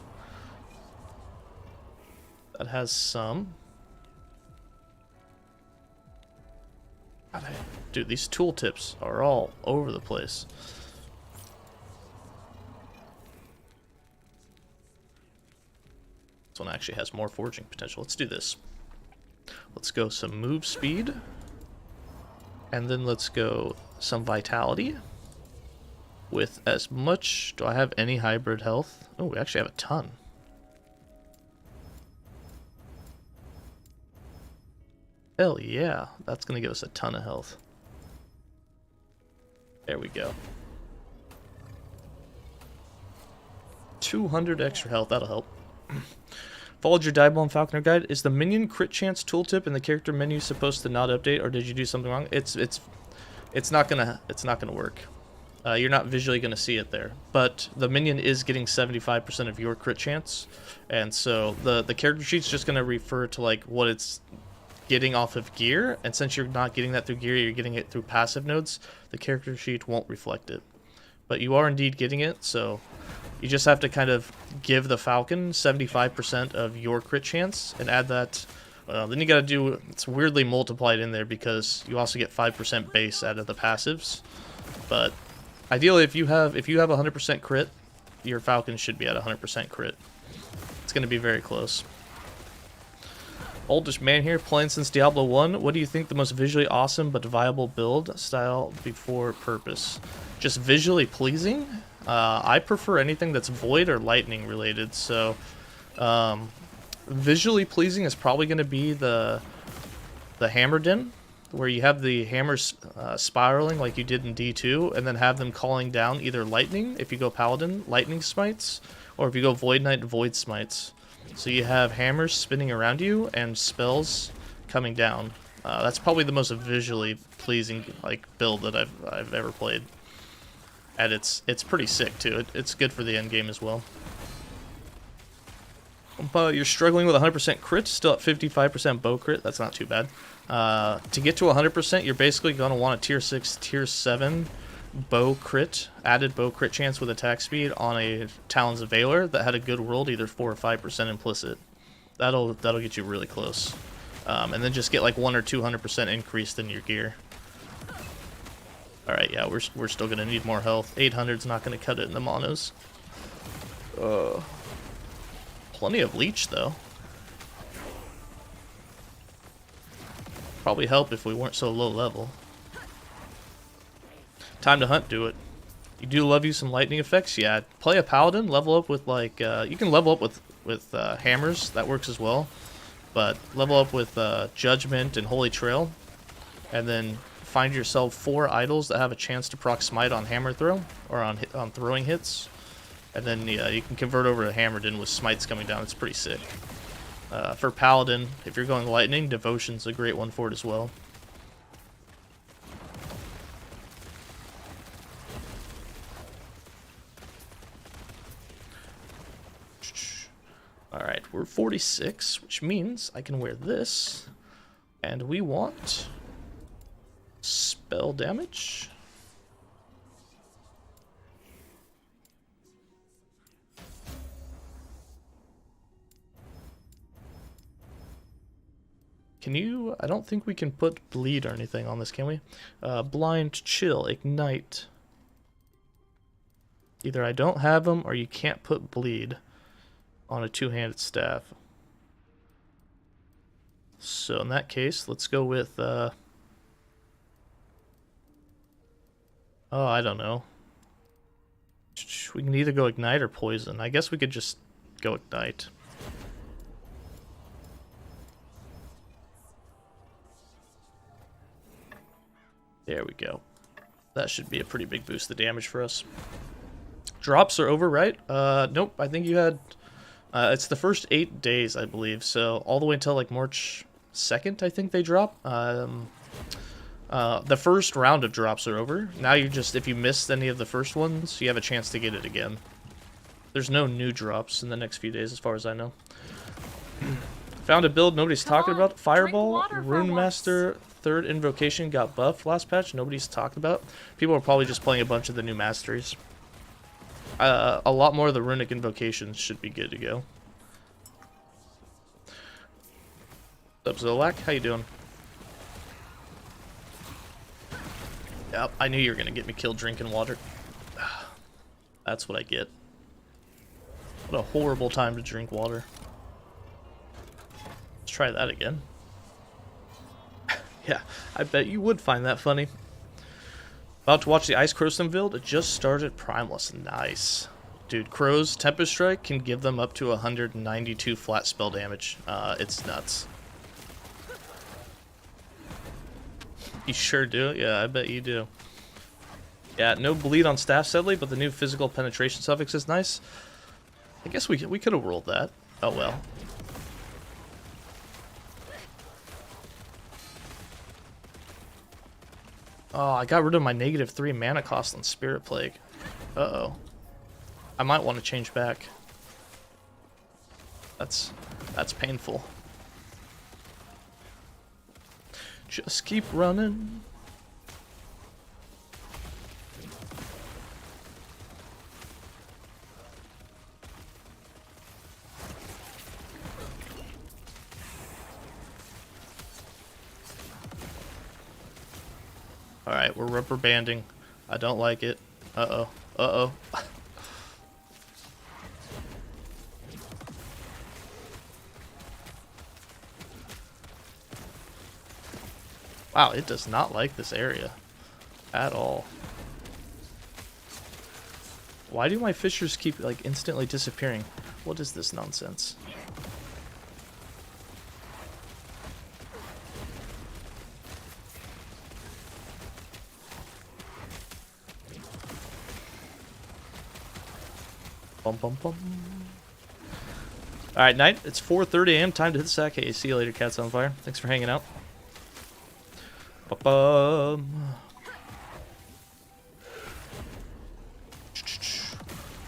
That has some. God, dude, these tooltips are all over the place. This one actually has more forging potential. Let's do this. Let's go some move speed. And then let's go some vitality. With as much... Do I have any hybrid health? Oh, we actually have a ton. Hell yeah. That's going to give us a ton of health. There we go. 200 extra health. That'll help. Followed your Dieball and Falconer guide. Is the minion crit chance tooltip in the character menu supposed to not update, or did you do something wrong? It's not gonna work. You're not visually gonna see it there, but the minion is getting 75% of your crit chance, and so the character sheet's just gonna refer to like what it's getting off of gear, and since you're not getting that through gear, you're getting it through passive nodes. The character sheet won't reflect it. but you are indeed getting it, so you just have to kind of give the Falcon 75% of your crit chance and add that. Then you gotta do, it's weirdly multiplied in there because you also get 5% base out of the passives. But ideally, if you have 100% crit, your Falcon should be at 100% crit. It's gonna be very close. Oldish man here, playing since Diablo 1. What do you think the most visually awesome but viable build style before purpose? Just visually pleasing? I prefer anything that's void or lightning related, so visually pleasing is probably going to be the hammer din, where you have the hammers spiraling like you did in D2, and then have them calling down either lightning, if you go paladin, lightning smites, or if you go void knight, void smites. So you have hammers spinning around you and spells coming down. That's probably the most visually pleasing like build that I've ever played. And it's pretty sick too. It's good for the end game as well. But you're struggling with 100% crit, still at 55% bow crit. That's not too bad. To get to 100%, you're basically going to want a tier 6, tier 7 bow crit, added bow crit chance with attack speed on a Talons of Valor that had a good world, either 4 or 5% implicit. That'll get you really close. And then just get like 1 or 200% increased in your gear. Alright, yeah, we're still going to need more health. 800's not going to cut it in the monos. Plenty of leech, though. Probably help if we weren't so low level. Time to hunt, do it. You do love you some lightning effects? Yeah, play a paladin, level up with like, you can level up with hammers, that works as well. But level up with Judgment and Holy Trail, and then find yourself 4 idols that have a chance to proc smite on hammer throw, or on throwing hits. And then you can convert over to Hammerden with smites coming down. It's pretty sick. For Paladin, if you're going lightning, Devotion's a great one for it as well. Alright, we're 46, which means I can wear this. And we want spell damage. Can you... I don't think we can put bleed or anything on this, can we? Blind, chill, ignite. Either I don't have them or you can't put bleed on a two-handed staff. So in that case, let's go with... oh, I don't know. We can either go ignite or poison. I guess we could just go ignite. There we go. That should be a pretty big boost to damage for us. Drops are over, right? Nope. I think you had... it's the first 8 days, I believe. So all the way until like March 2nd, I think they drop. The first round of drops are over. Now you just... If you missed any of the first ones, you have a chance to get it again. There's no new drops in the next few days, as far as I know. Found a build nobody's talking about. Fireball, Rune Master, 3rd Invocation got buffed last patch. Nobody's talked about. People are probably just playing a bunch of the new masteries. A lot more of the Runic Invocations should be good to go. What's up, Zolak? How you doing? Yep, I knew you were going to get me killed drinking water. That's what I get. What a horrible time to drink water. Let's try that again. Yeah, I bet you would find that funny. About to watch the Ice Crow Sim build. It just started Primeless. Nice. Dude, Crow's Tempest Strike can give them up to 192 flat spell damage. It's nuts. You sure do? Yeah, I bet you do. Yeah, no bleed on staff, sadly, but the new physical penetration suffix is nice. I guess we could have rolled that. Oh well. Oh, I got rid of my -3 mana cost on Spirit Plague. Uh-oh. I might want to change back. That's painful. Just keep running. Alright, we're rubber banding. I don't like it. Uh-oh. Uh-oh. Wow, it does not like this area at all. Why do my fishers keep like instantly disappearing? What is this nonsense? Bum bum bum. Alright, night. It's 4:30 a.m. Time to hit the sack. Hey, see you later, Cats on Fire. Thanks for hanging out. Ba-bum.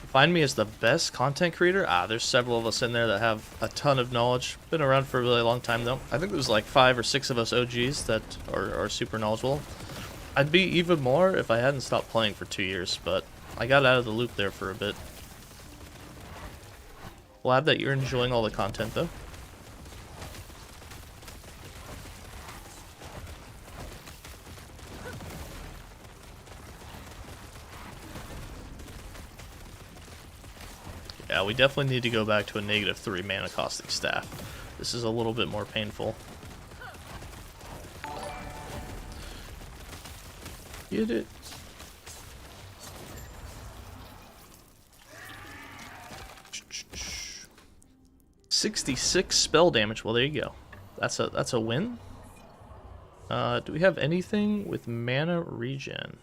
Find me as the best content creator? Ah, there's several of us in there that have a ton of knowledge. Been around for a really long time, though. I think there's like 5 or 6 of us OGs that are super knowledgeable. I'd be even more if I hadn't stopped playing for 2 years, but I got out of the loop there for a bit. Glad that you're enjoying all the content, though. Yeah, we definitely need to go back to a -3 mana costing staff. This is a little bit more painful. Get it. $66 spell damage. Well, there you go. That's a win. Do we have anything with mana regen?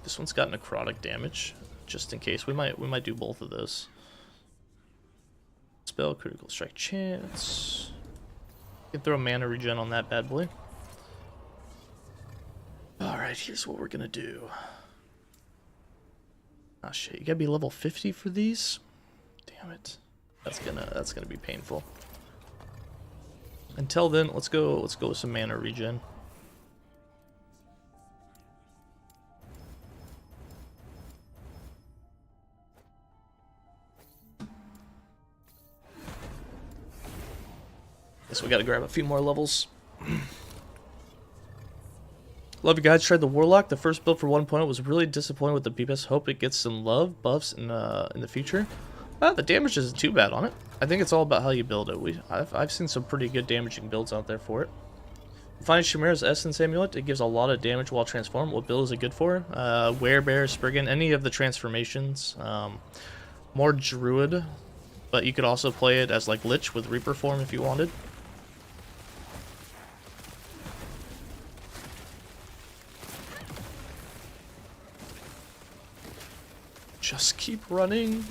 This one's got necrotic damage, just in case. We might do both of those. Spell, critical strike chance. You can throw mana regen on that bad boy. Alright, here's what we're gonna do. Ah shit, you gotta be level 50 for these? Damn it. That's gonna be painful. Until then, let's go with some mana regen. Guess we gotta grab a few more levels. Love you guys. Tried the Warlock. The first build for 1.0 was really disappointed with the BPS. Hope it gets some love, buffs in the future. The damage isn't too bad on it. I think it's all about how you build it. I've seen some pretty good damaging builds out there for it. Find Chimera's Essence Amulet. It gives a lot of damage while transformed. What build is it good for? Werebear, Spriggan, any of the transformations. More Druid, but you could also play it as like Lich with Reaper form if you wanted. Just keep running.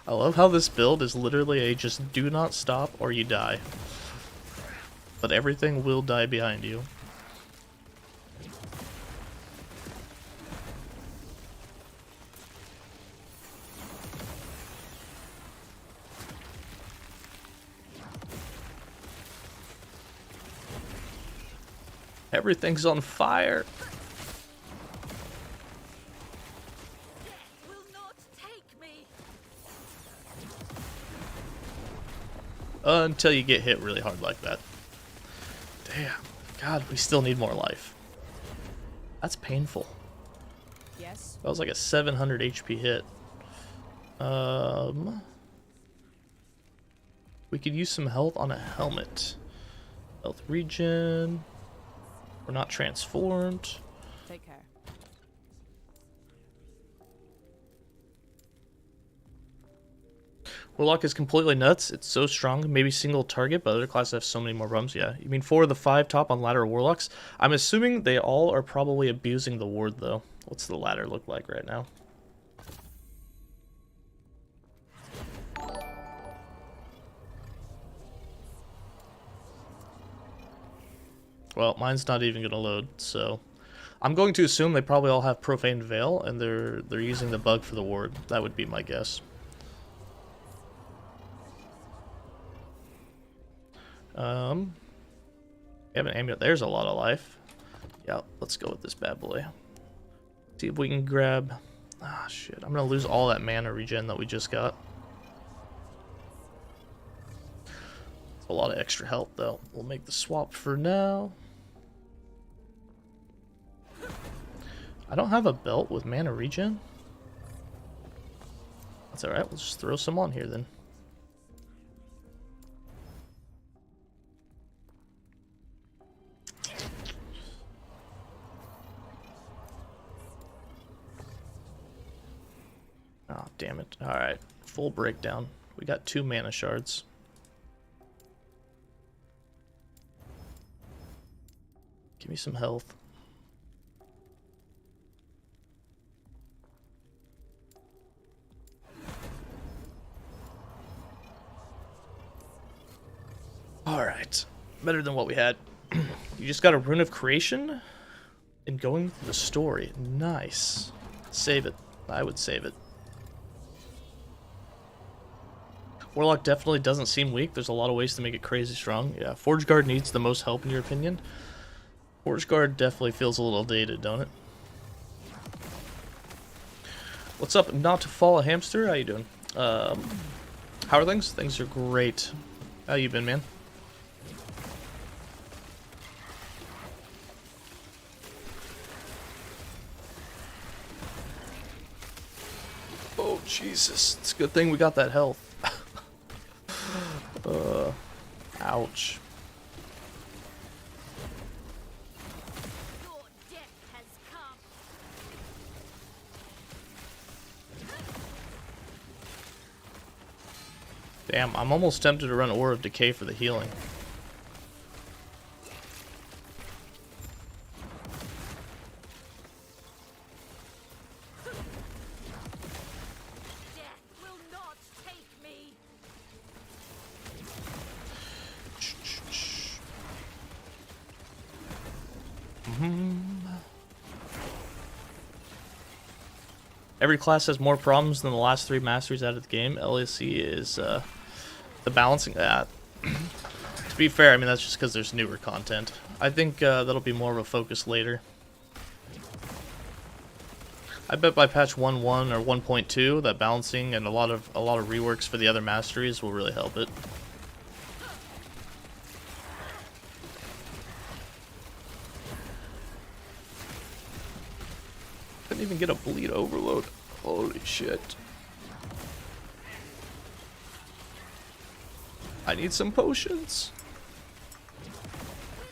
I love how this build is literally a just do not stop or you die. But everything will die behind you. Everything's on fire. Until you get hit really hard like that. Damn. God, we still need more life. That's painful. Yes. That was like a 700 HP hit. We could use some health on a helmet. Health regen. We're not transformed. Take care. Warlock is completely nuts. It's so strong. Maybe single target, but other classes have so many more problems. Yeah. You mean 4 of the 5 top on ladder Warlocks? I'm assuming they all are probably abusing the ward, though. What's the ladder look like right now? Well, mine's not even going to load, so... I'm going to assume they probably all have Profane Veil, and they're using the bug for the ward. That would be my guess. We have an amulet. There's a lot of life. Yeah, let's go with this bad boy. See if we can grab... Ah, shit. I'm going to lose all that mana regen that we just got. A lot of extra health though. We'll make the swap for now. I don't have a belt with mana regen. That's alright, we'll just throw some on here then. Oh, damn it. Alright, full breakdown. We got 2 mana shards. Give me some health. Alright, better than what we had. You just got a Rune of Creation and going through the story. Nice. Save it. I would save it. Warlock definitely doesn't seem weak. There's a lot of ways to make it crazy strong. Yeah, Forge Guard needs the most help in your opinion. Forge Guard definitely feels a little dated, don't it? What's up, Not to Fall a Hamster? How you doing? How are things? Things are great. How you been, man? Oh, Jesus. It's a good thing we got that health. Ouch. Your death has come. Damn, I'm almost tempted to run Aura of Decay for the healing. Death will not take me. Every class has more problems than the last 3 masteries out of the game. LAC is the balancing that. To be fair, I mean that's just because there's newer content. I think that'll be more of a focus later. I bet by patch 1.1 or 1.2 that balancing and a lot of reworks for the other masteries will really help it. Couldn't even get a bleed overload. Holy shit. I need some potions. Will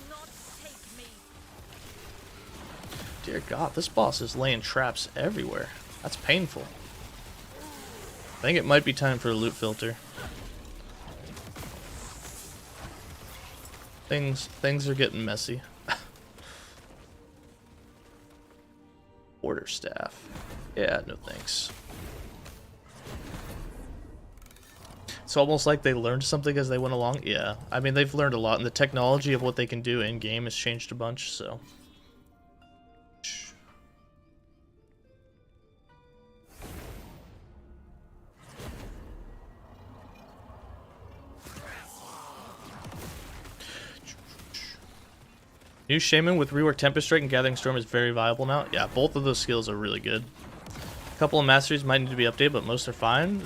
not take me. Dear God, this boss is laying traps everywhere. That's painful. I think it might be time for a loot filter. Things are getting messy. Order staff. Yeah, no thanks. It's almost like they learned something as they went along. Yeah, I mean they've learned a lot, and the technology of what they can do in game has changed a bunch. So. New Shaman with Rework Tempest Strike and Gathering Storm is very viable now. Yeah, both of those skills are really good. A couple of masteries might need to be updated, but most are fine.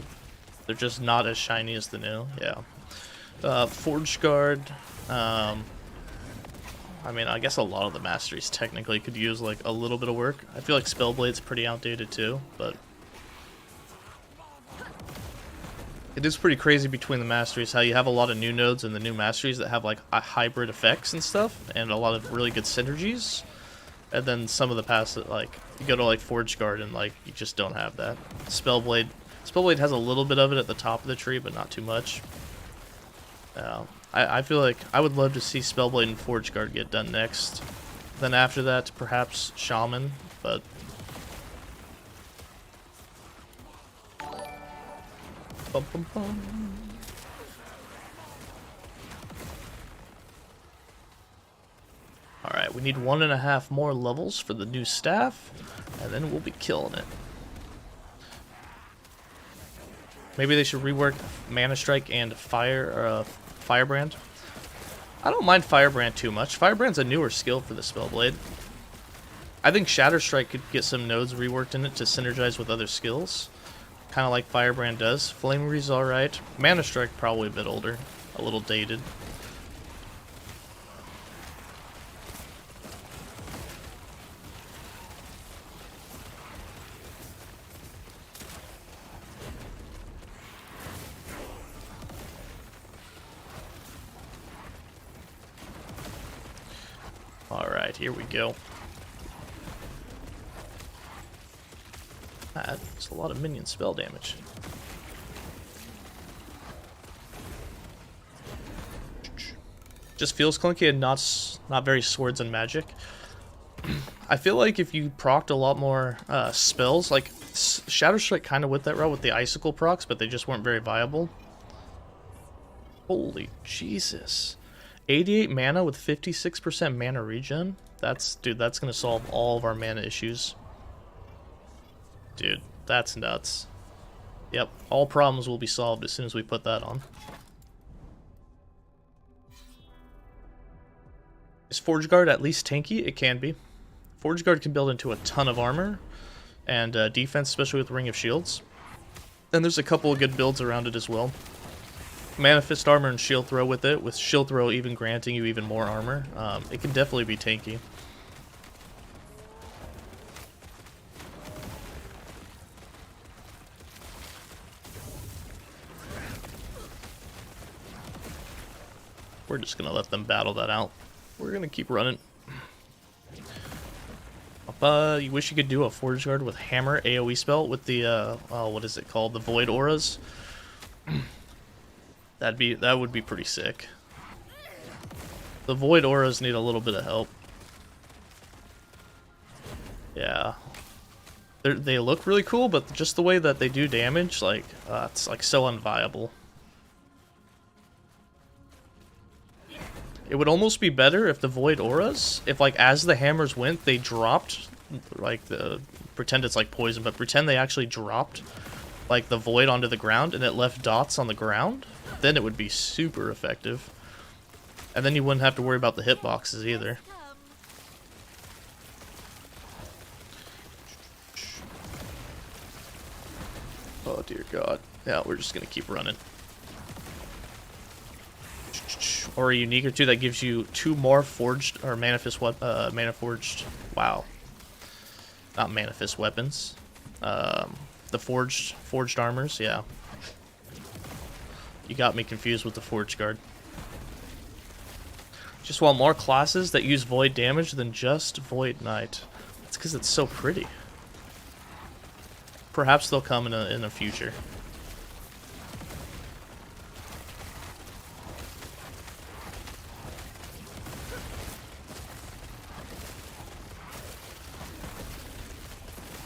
They're just not as shiny as the new. Yeah. Forge Guard. I mean, I guess a lot of the masteries technically could use like a little bit of work. I feel like Spellblade's pretty outdated too, but it is pretty crazy between the masteries how you have a lot of new nodes and the new masteries that have like hybrid effects and stuff and a lot of really good synergies, and then some of the past that like you go to like Forge Guard and like you just don't have that. Spellblade has a little bit of it at the top of the tree, but not too much. I feel like I would love to see Spellblade and Forge Guard get done next, then after that perhaps Shaman, but bum, bum, bum. Alright, we need 1.5 more levels for the new staff, and then we'll be killing it. Maybe they should rework Mana Strike and Firebrand. I don't mind Firebrand too much. Firebrand's a newer skill for the Spellblade. I think Shatter Strike could get some nodes reworked in it to synergize with other skills. Kind of like Firebrand does. Flame Re's alright. Mana Strike probably a bit older. A little dated. Alright, here we go. That's a lot of minion spell damage. Just feels clunky and not very swords and magic. I feel like if you procced a lot more spells, like Shadow Strike kind of went that route with the icicle procs, but they just weren't very viable. Holy Jesus. 88 mana with 56% mana regen? Dude, that's gonna solve all of our mana issues. Dude, that's nuts. Yep, all problems will be solved as soon as we put that on. Is Forge Guard at least tanky? It can be. Forge Guard can build into a ton of armor and defense, especially with Ring of Shields. And there's a couple of good builds around it as well. Manifest Armor and Shield Throw with it, with Shield Throw even granting you even more armor. It can definitely be tanky. We're just gonna let them battle that out. We're gonna keep running. You wish you could do a Forge Guard with Hammer AoE spell with the what is it called? The Void Auras. That would be pretty sick. The Void Auras need a little bit of help. Yeah. They look really cool, but just the way that they do damage, like, it's like so unviable. It would almost be better if the Void Auras, if like as the hammers went, they dropped, like pretend it's like poison, but pretend they actually dropped like the Void onto the ground and it left dots on the ground, then it would be super effective. And then you wouldn't have to worry about the hitboxes either. Oh dear God. Yeah, we're just gonna keep running. Or a unique or two that gives you 2 more forged or manifest mana forged. Wow, not manifest weapons. The forged armors. Yeah, you got me confused with the Forge Guard. Just want more classes that use void damage than just Void Knight. That's because it's so pretty. Perhaps they'll come in a future.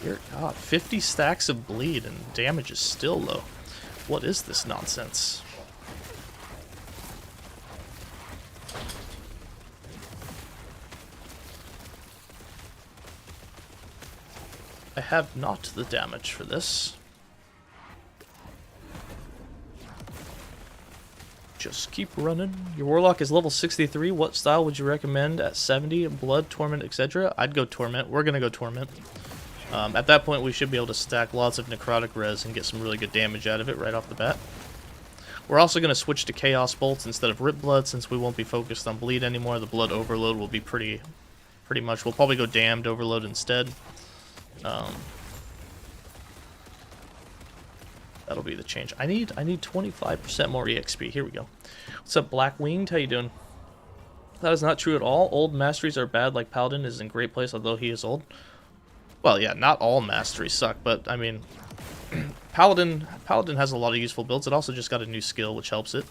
Dear God, 50 stacks of bleed and damage is still low. What is this nonsense? I have not the damage for this. Just keep running. Your Warlock is level 63. What style would you recommend at 70? Blood, Torment, etc.? I'd go Torment. We're gonna go Torment. At that point, we should be able to stack lots of Necrotic Res and get some really good damage out of it right off the bat. We're also going to switch to Chaos Bolts instead of Rip Blood, since we won't be focused on Bleed anymore. The Blood Overload will be pretty much. We'll probably go Damned Overload instead. That'll be the change. I need 25% more EXP. Here we go. What's up, Black Winged? How you doing? That is not true at all. Old masteries are bad, like Paladin is in great place, although he is old. Well, yeah, not all masteries suck, but I mean, Paladin has a lot of useful builds. It also just got a new skill, which helps it.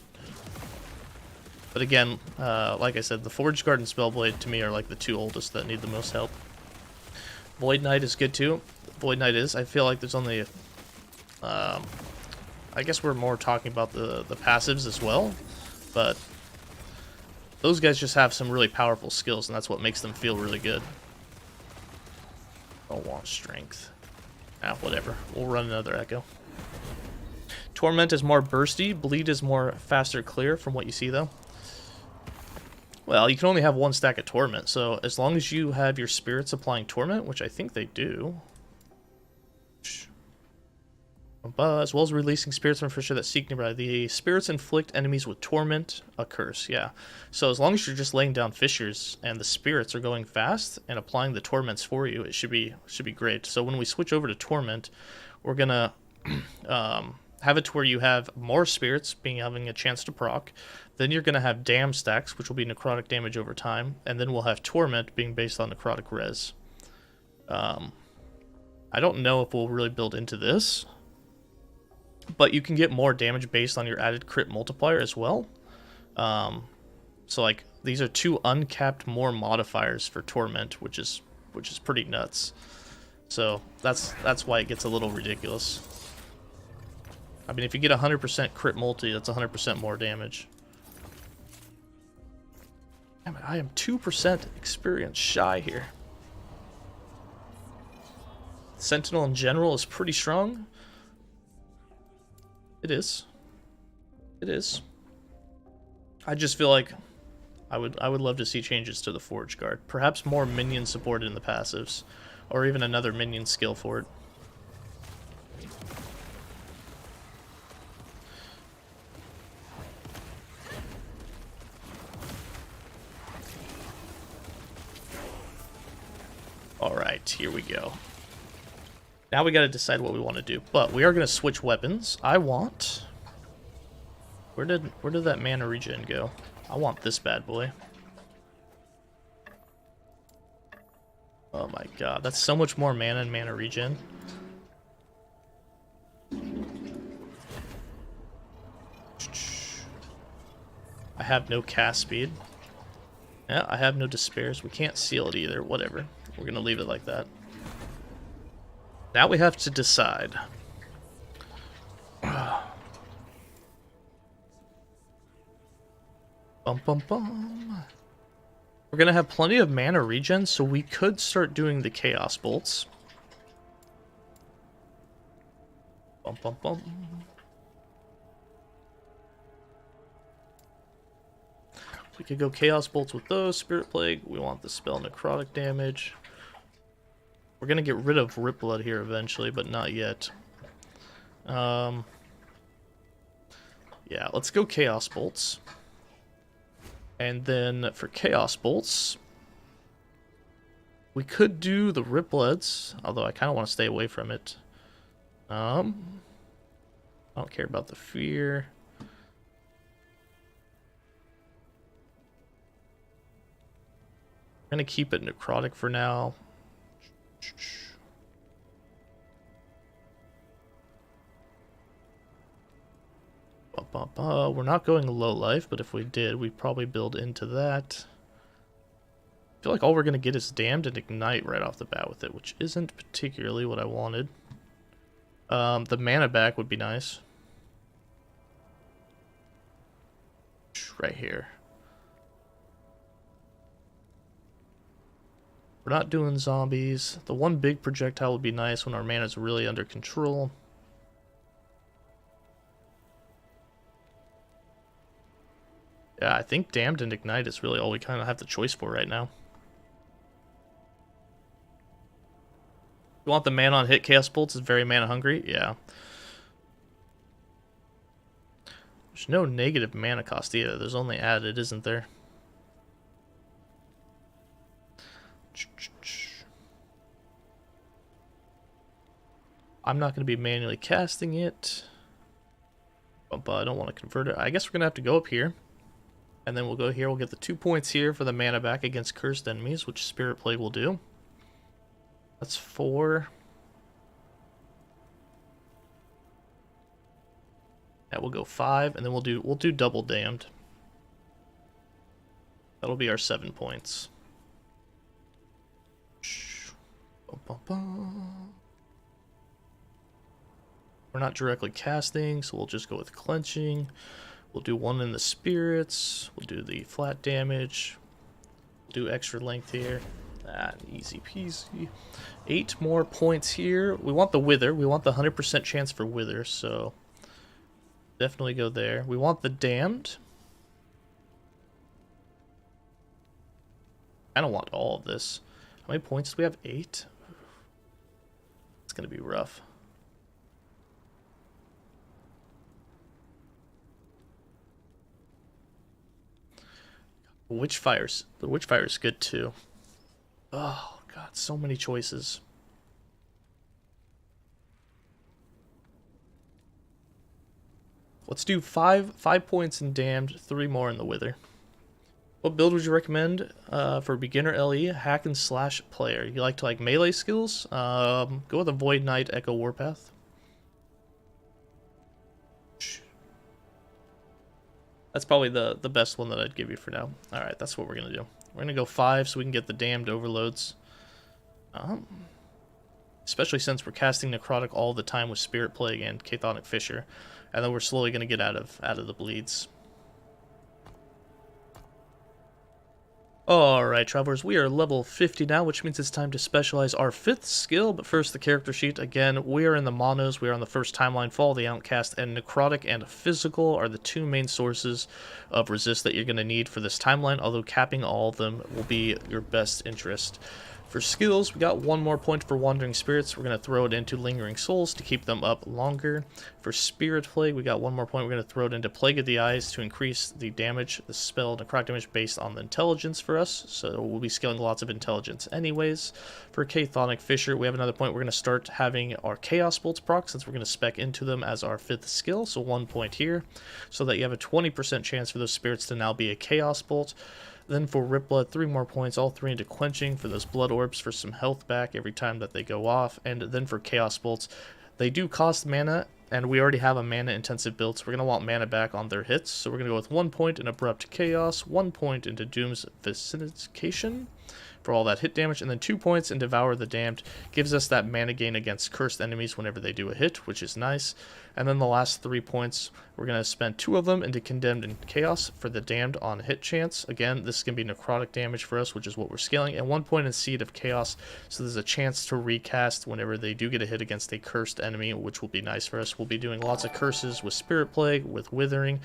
But again, like I said, the Forge Guard and Spellblade to me are like the 2 oldest that need the most help. Void Knight is good too. Void Knight is. I feel like there's only, I guess we're more talking about the passives as well, but those guys just have some really powerful skills, and that's what makes them feel really good. Don't want strength. Ah, whatever. We'll run another Echo. Torment is more bursty. Bleed is more faster clear from what you see, though. Well, you can only have one stack of Torment, so as long as you have your spirits applying Torment, which I think they do, as well as releasing spirits from fissure that seek nearby. The spirits inflict enemies with torment, a curse. Yeah. So as long as you're just laying down fissures and the spirits are going fast and applying the torments for you, it should be great. So when we switch over to torment, we're gonna have it to where you have more spirits having a chance to proc. Then you're gonna have dam stacks, which will be necrotic damage over time, and then we'll have torment being based on necrotic res. I don't know if we'll really build into this, but you can get more damage based on your added crit multiplier as well. So like these are 2 uncapped more modifiers for torment, which is pretty nuts. So that's why it gets a little ridiculous. I mean, if you get 100% crit multi, that's 100% more damage. Damn it, I am 2% experience shy here. Sentinel in general is pretty strong. It is. It is. I just feel like I would love to see changes to the Forge Guard. Perhaps more minions supported in the passives, or even another minion skill for it. Alright, here we go. Now we gotta decide what we want to do. But we are gonna switch weapons. I want... Where did that mana regen go? I want this bad boy. Oh my god, that's so much more mana and mana regen. I have no cast speed. Yeah, I have no despairs. We can't seal it either. Whatever. We're gonna leave it like that. Now we have to decide. Bum bum bum. We're gonna have plenty of mana regen, so we could start doing the Chaos Bolts. Bum bum bum. We could go Chaos Bolts with those. Spirit Plague. We want the spell necrotic damage. We're gonna get rid of Rip Blood here eventually, but not yet. Yeah, let's go Chaos Bolts. And then for Chaos Bolts, we could do the Rip Bloods, although I kind of want to stay away from it. I don't care about the fear. I'm gonna keep it necrotic for now. We're not going low life, but if we did, we'd probably build into that. I feel like all we're gonna get is damned and ignite right off the bat with it, which isn't particularly what I wanted. The mana back would be nice. Right here. We're not doing zombies. The one big projectile would be nice when our mana's really under control. Yeah, I think Damned and Ignite is really all we kind of have the choice for right now. You want the mana on hit Chaos Bolts is very mana hungry? Yeah. There's no negative mana cost either. There's only added, isn't there? I'm not going to be manually casting it. But I don't want to convert it. I guess we're going to have to go up here. And then we'll go here. We'll get the 2 points here for the mana back against cursed enemies, which Spirit Plague will do. That's 4. Yeah, we'll go 5, and then we'll do double damned. That'll be our 7 points. We're not directly casting, so we'll just go with clenching. We'll do 1 in the spirits. We'll do the flat damage. We'll do extra length here. Easy peasy. 8 more points here. We want the wither. We want the 100% chance for wither, so Definitely go there. We want the damned. I don't want all of this. How many points do we have? 8? It's gonna be rough. The Witchfire's good too. Oh god, so many choices. Let's do 5 points in Damned, 3 more in the Wither. What build would you recommend for beginner LE hack and slash player? You like to like melee skills? Go with a Void Knight Echo Warpath. That's probably the best one that I'd give you for now. Alright, that's what we're going to do. We're going to go 5 so we can get the damned overloads. Especially since we're casting Necrotic all the time with Spirit Plague and Chthonic Fissure. And then we're slowly going to get out of the bleeds. Alright, travelers, we are level 50 now, which means it's time to specialize our 5th skill. But first, the character sheet. Again, we are in the monos. We are on the first timeline. Fall the Outcast, and Necrotic and Physical are the 2 main sources of resist that you're going to need for this timeline, although capping all of them will be your best interest. For skills, we got 1 more point for Wandering Spirits. We're going to throw it into Lingering Souls to keep them up longer. For Spirit Plague, we got 1 more point. We're going to throw it into Plague of the Eyes to increase the damage, the spell, necrotic damage based on the intelligence for us. So we'll be scaling lots of intelligence anyways. For Chthonic Fissure, we have another point. We're going to start having our Chaos Bolts proc, since we're going to spec into them as our 5th skill. So 1 point here, so that you have a 20% chance for those spirits to now be a Chaos Bolt. Then for Rip Blood, 3 more points, all 3 into Quenching for those Blood Orbs for some health back every time that they go off. And then for Chaos Bolts, they do cost mana, and we already have a mana intensive build, so we're going to want mana back on their hits. So we're going to go with 1 point in Abrupt Chaos, 1 point into Doom's Vindication for all that hit damage, and then 2 points in Devour the Damned. Gives us that mana gain against cursed enemies whenever they do a hit, which is nice. And then the last 3 points, we're going to spend 2 of them into Condemned and Chaos for the Damned on hit chance. Again, this is going to be necrotic damage for us, which is what we're scaling, and 1 point in Seed of Chaos, so there's a chance to recast whenever they do get a hit against a cursed enemy, which will be nice for us. We'll be doing lots of curses with Spirit Plague, with Withering,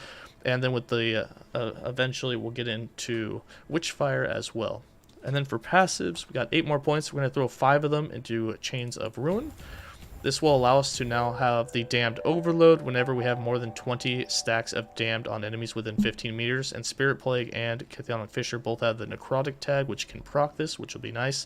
and then with the eventually we'll get into Witchfire as well. And then for passives, we got 8 more points. We're going to throw 5 of them into Chains of Ruin. This will allow us to now have the Damned Overload whenever we have more than 20 stacks of Damned on enemies within 15 meters. And Spirit Plague and Chthonic Fissure both have the Necrotic tag, which can proc this, which will be nice.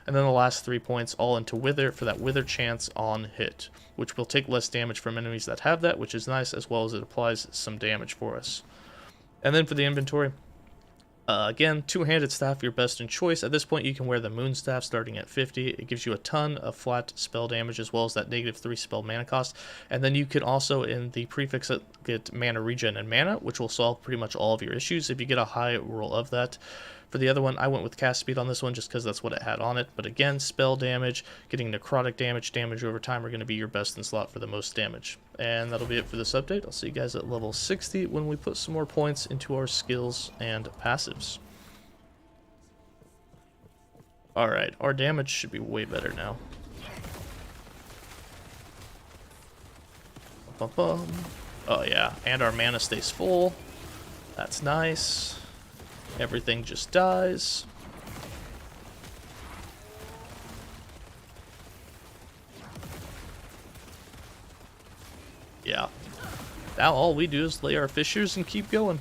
And then the last 3 points all into Wither for that Wither chance on hit, which will take less damage from enemies that have that, which is nice, as well as it applies some damage for us. And then for the inventory, again, 2-handed staff, your best in choice. At this point, you can wear the moon staff starting at 50. It gives you a ton of flat spell damage, as well as that -3 spell mana cost. And then you can also, in the prefix, get mana regen and mana, which will solve pretty much all of your issues if you get a high roll of that. For the other one, I went with cast speed on this one just because that's what it had on it. But again, spell damage, getting necrotic damage over time are going to be your best in slot for the most damage. And that'll be it for this update. I'll see you guys at level 60 when we put some more points into our skills and passives. Alright, our damage should be way better now. Bum. Oh yeah, and our mana stays full. That's nice. Everything just dies. Yeah. Now all we do is lay our fissures and keep going.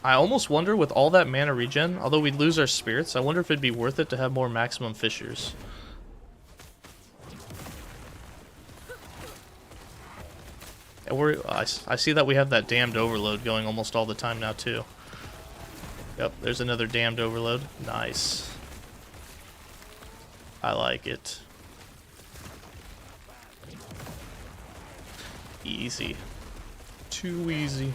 I almost wonder, with all that mana regen, although we'd lose our spirits, I wonder if it'd be worth it to have more maximum fissures. And I see that we have that damned overload going almost all the time now too. Yep, there's another damned overload. Nice. I like it. Easy. Too easy.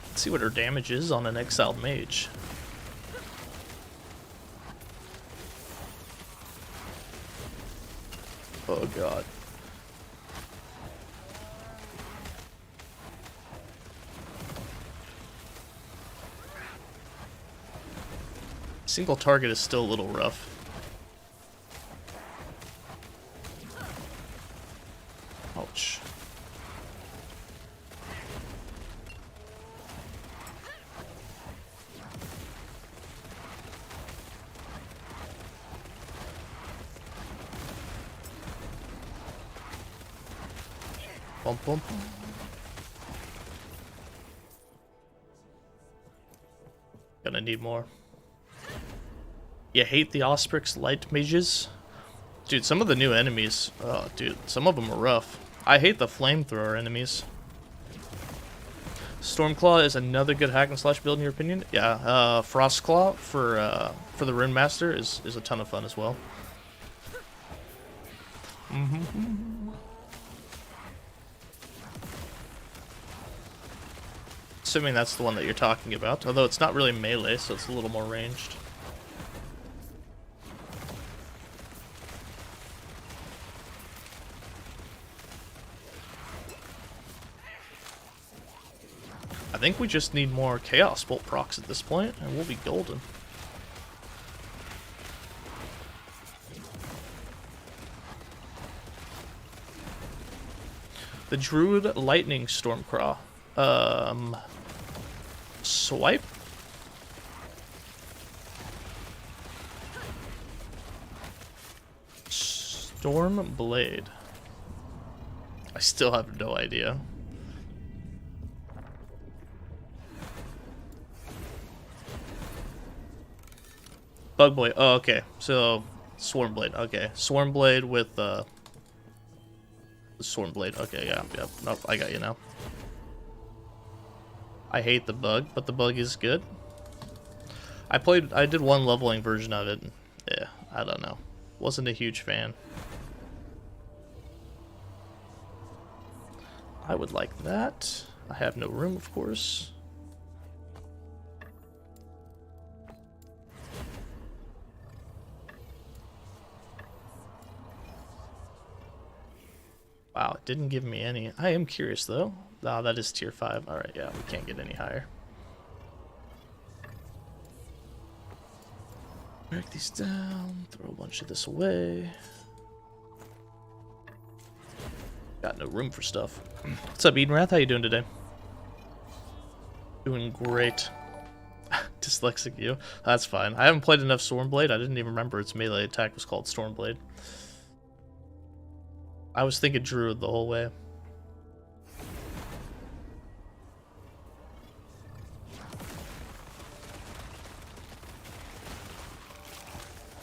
Let's see what her damage is on an exiled mage. Oh god. Single target is still a little rough. Ouch. Bump, bump. Gonna need more. You hate the Osprix light mages? Dude, some of the new enemies, oh dude, some of them are rough. I hate the flamethrower enemies. Stormclaw is another good hack and slash build in your opinion? Yeah, Frostclaw for the Rune Master is a ton of fun as well. Assuming that's the one that you're talking about, although it's not really melee, so it's a little more ranged. I think we just need more Chaos Bolt procs at this point, and we'll be golden. The Druid Lightning Stormclaw. Swipe? Storm Blade. I still have no idea. Bug Blade. Oh, okay. So, Swarm Blade. Okay. Swarm Blade with, Swarm Blade. Okay, yeah. Nope, I got you now. I hate the bug, but the bug is good. I did one leveling version of it. Yeah, I don't know. Wasn't a huge fan. I would like that. I have no room, of course. Wow, it didn't give me any. I am curious, though. Oh, that is tier 5. Alright, yeah, we can't get any higher. Break these down, throw a bunch of this away. Got no room for stuff. What's up, Edenrath? How you doing today? Doing great. Dyslexic you. That's fine. I haven't played enough Stormblade. I didn't even remember its melee attack was called Stormblade. I was thinking Druid the whole way.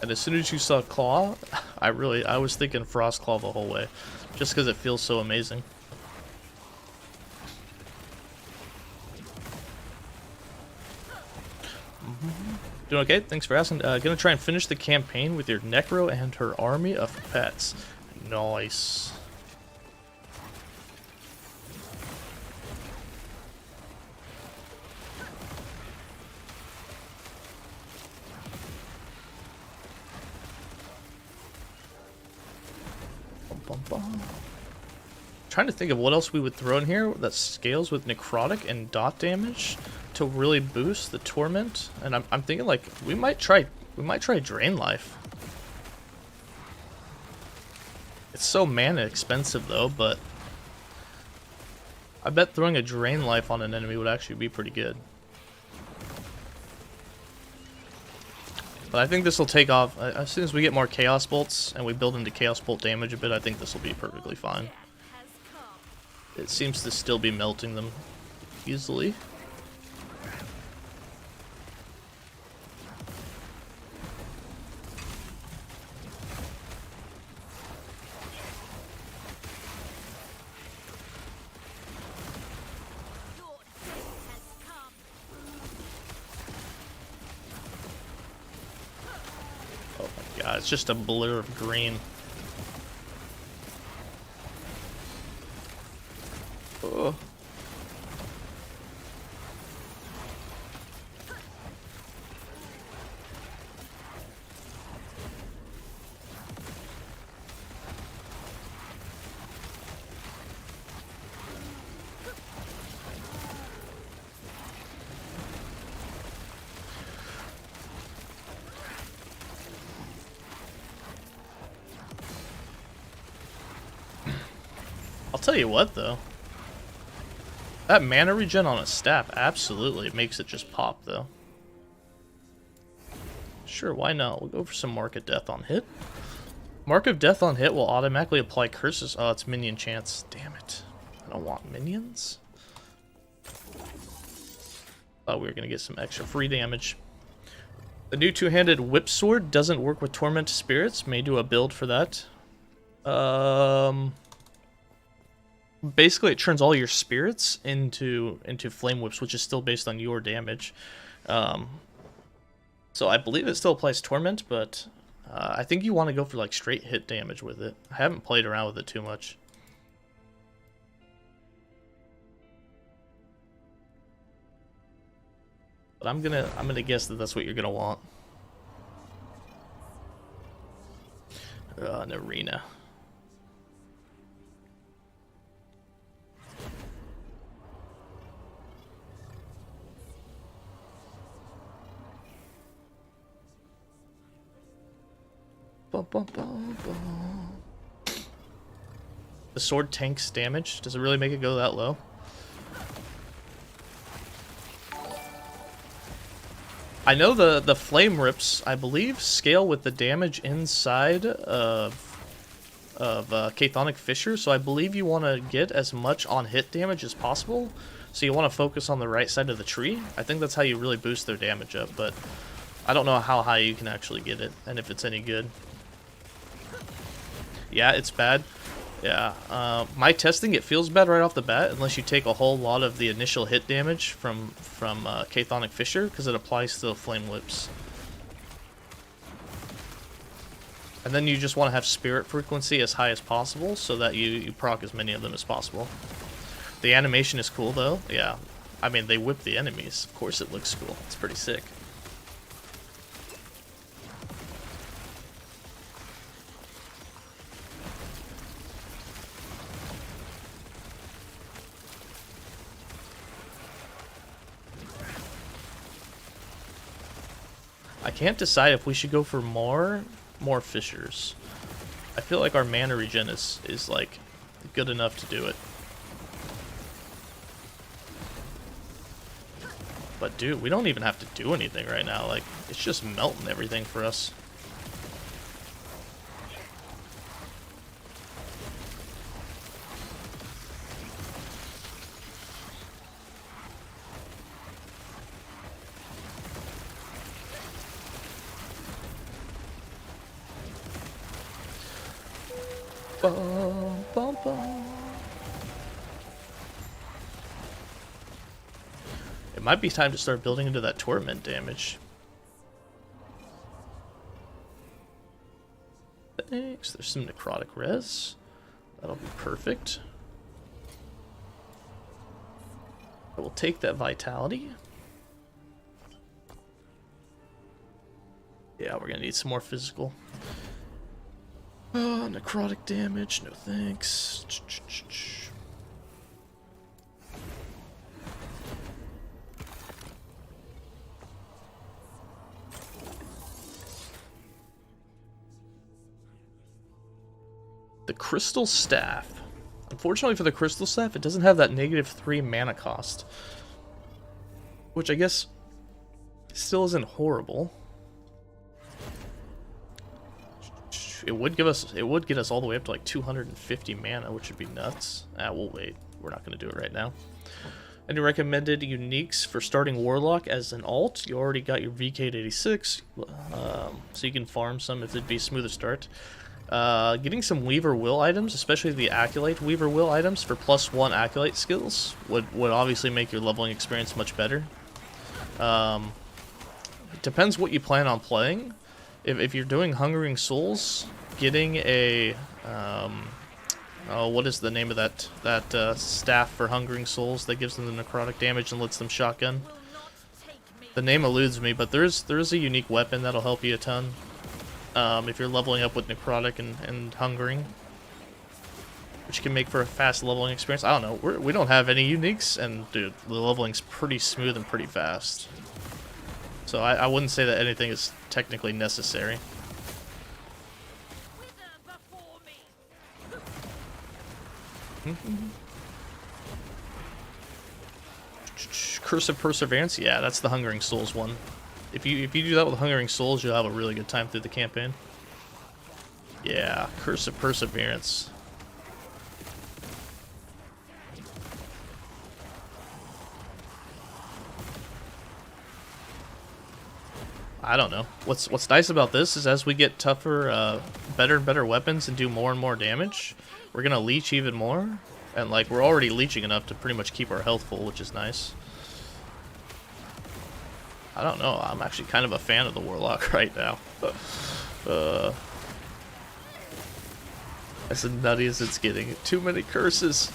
And as soon as you saw Claw, I was thinking Frost Claw the whole way. Just because it feels so amazing. Doing okay? Thanks for asking. Gonna try and finish the campaign with your Necro and her army of pets. Nice. Trying to think of what else we would throw in here that scales with necrotic and dot damage to really boost the torment. And I'm thinking like we might try Drain Life. It's so mana expensive though, but I bet throwing a Drain Life on an enemy would actually be pretty good. But I think this will take off as soon as we get more Chaos Bolts and we build into Chaos Bolt damage a bit. I think this will be perfectly fine. It seems to still be melting them easily. Oh my god, it's just a blur of green. Oh. tell you what, though. That mana regen on a staff absolutely makes it just pop, though. Sure, why not? We'll go for some Mark of Death on hit. Mark of Death on hit will automatically apply curses. Oh, it's minion chance. Damn it. I don't want minions. Thought we were going to get some extra free damage. The new two-handed whip sword doesn't work with tormented spirits. May do a build for that. Basically, it turns all your spirits into flame whips, which is still based on your damage. So I believe it still applies torment, but I think you want to go for like straight hit damage with it. I haven't played around with it too much. But I'm gonna guess that that's what you're gonna want. An arena. Bum, bum, bum, bum. The sword tanks damage. Does it really make it go that low? I know the flame rips, I believe, scale with the damage inside of Chthonic Fissure, so I believe you want to get as much on hit damage as possible. So you want to focus on the right side of the tree. I think that's how you really boost their damage up, but I don't know how high you can actually get it, and if it's any good. Yeah, it's bad. Yeah, my testing, it feels bad right off the bat, unless you take a whole lot of the initial hit damage from Chthonic Fissure, because it applies to the Flame Whips. And then you just want to have Spirit Frequency as high as possible, so that you proc as many of them as possible. The animation is cool, though. Yeah, I mean, they whip the enemies. Of course it looks cool. It's pretty sick. I can't decide if we should go for more fissures. I feel like our mana regen is like good enough to do it. But dude, we don't even have to do anything right now. Like, it's just melting everything for us. Bum, bum, bum. It might be time to start building into that torment damage. Thanks. There's some necrotic res. That'll be perfect. I will take that vitality. Yeah, we're gonna need some more physical. Oh, necrotic damage, no thanks. The Crystal Staff. Unfortunately for the Crystal Staff, it doesn't have that -3 mana cost. Which I guess still isn't horrible. It would get us all the way up to like 250 mana, which would be nuts. We'll wait. We're not going to do it right now. Any recommended uniques for starting Warlock as an alt? You already got your VK86, so you can farm some if it'd be a smoother start. Getting some Weaver Will items, especially the Acolyte Weaver Will items for +1 Acolyte skills, would obviously make your leveling experience much better. It depends what you plan on playing. If you're doing Hungering Souls, getting a oh, what is the name of that staff for Hungering Souls that gives them the necrotic damage and lets them shotgun? The name eludes me, but there is a unique weapon that'll help you a ton if you're leveling up with necrotic and hungering, which can make for a fast leveling experience. I don't know. We don't have any uniques, and dude, the leveling's pretty smooth and pretty fast. So I wouldn't say that anything is technically necessary. Curse of Perseverance, yeah, that's the Hungering Souls one. If you do that with Hungering Souls, you'll have a really good time through the campaign. Yeah, Curse of Perseverance. I don't know. What's nice about this is as we get tougher, better and better weapons and do more and more damage, we're gonna leech even more. And like we're already leeching enough to pretty much keep our health full, which is nice. I don't know. I'm actually kind of a fan of the Warlock right now. As nutty as it's getting. Too many curses.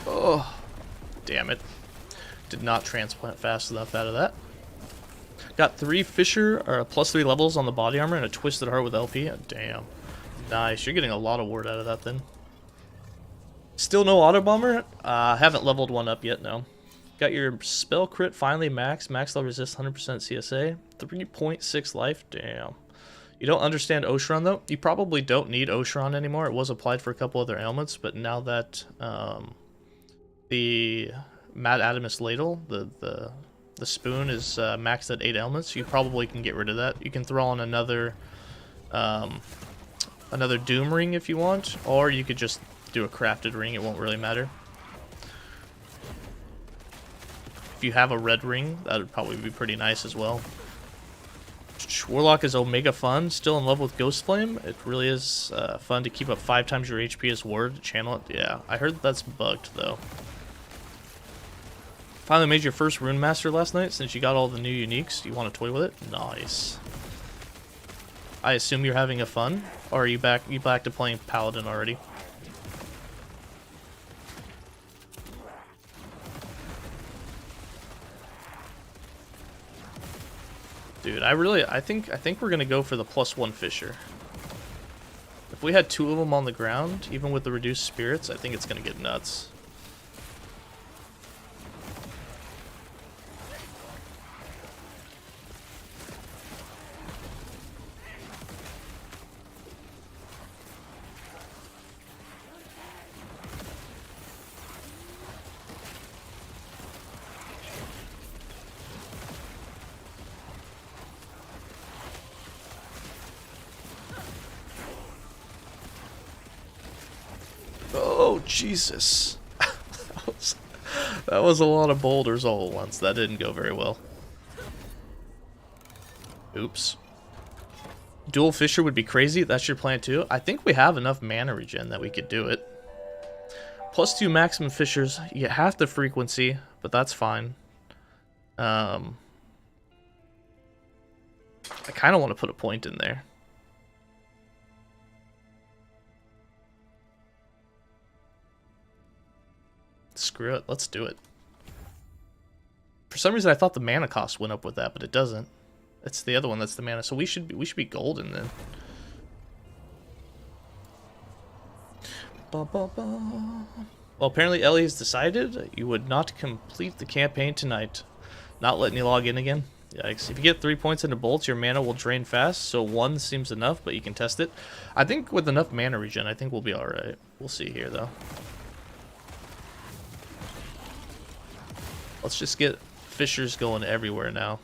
Oh, damn it. Did not transplant fast enough out of that. Got 3 Fissure, or +3 levels on the body armor and a Twisted Heart with LP. Oh, damn. Nice. You're getting a lot of ward out of that then. Still no Auto Bomber? Haven't leveled one up yet, no. Got your Spell Crit finally max. Max level resist 100% CSA. 3.6 life. Damn. You don't understand Oshron though? You probably don't need Oshron anymore. It was applied for a couple other ailments, but now that the Mad Adamus Ladle, the spoon is maxed at 8 ailments, you probably can get rid of that. You can throw on another Doom Ring if you want, or you could just do a crafted ring. It won't really matter. If you have a red ring, that would probably be pretty nice as well. Warlock is Omega fun, still in love with Ghost Flame. It really is fun to keep up 5 times your HP as ward to channel it. Yeah, I heard that's bugged though. Finally made your first Rune Master last night since you got all the new uniques. You want to toy with it? Nice. I assume you're having a fun, or are you back to playing Paladin already? Dude, I think we're gonna go for the +1 Fissure. If we had 2 of them on the ground, even with the reduced spirits, I think it's gonna get nuts. Oh, Jesus. that was a lot of boulders all at once. That didn't go very well. Oops. Dual Fissure would be crazy. That's your plan too. I think we have enough mana regen that we could do it. +2 maximum Fissures. You get half the frequency, but that's fine. I kind of want to put a point in there. Screw it, let's do it. For some reason I thought the mana cost went up with that, but it doesn't. It's the other one that's the mana, so we should be golden then. Well, apparently Ellie has decided you would not complete the campaign tonight. Not letting you log in again. Yikes. If you get 3 points into bolts, your mana will drain fast, so 1 seems enough, but you can test it. I think with enough mana regen, I think we'll be alright. We'll see here though. Let's just get fissures going everywhere now.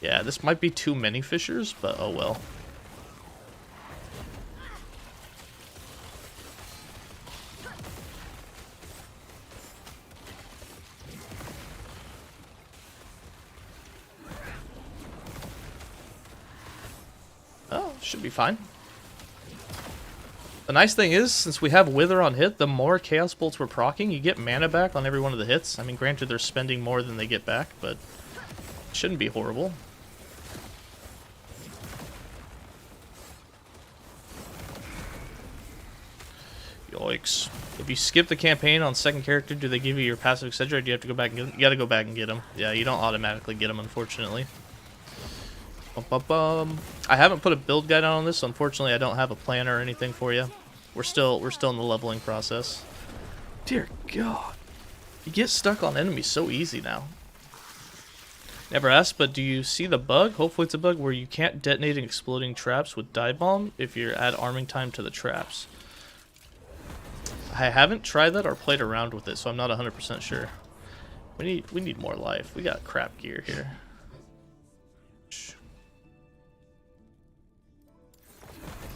Yeah, this might be too many fissures, but oh well. Oh, should be fine. The nice thing is, since we have Wither on hit, the more Chaos Bolts we're proccing, you get mana back on every one of the hits. I mean, granted, they're spending more than they get back, but it shouldn't be horrible. Yikes. If you skip the campaign on second character, do they give you your passive etc. Or do you have to go back and get them? You gotta go back and get them. Yeah, you don't automatically get them, unfortunately. I haven't put a build guide out on this, so unfortunately I don't have a plan or anything for you. We're still in the leveling process. Dear God. You get stuck on enemies so easy now. Never asked, but do you see the bug? Hopefully it's a bug where you can't detonate exploding traps with dive bomb if you add arming time to the traps. I haven't tried that or played around with it, so I'm not 100% sure. We need more life. We got crap gear here.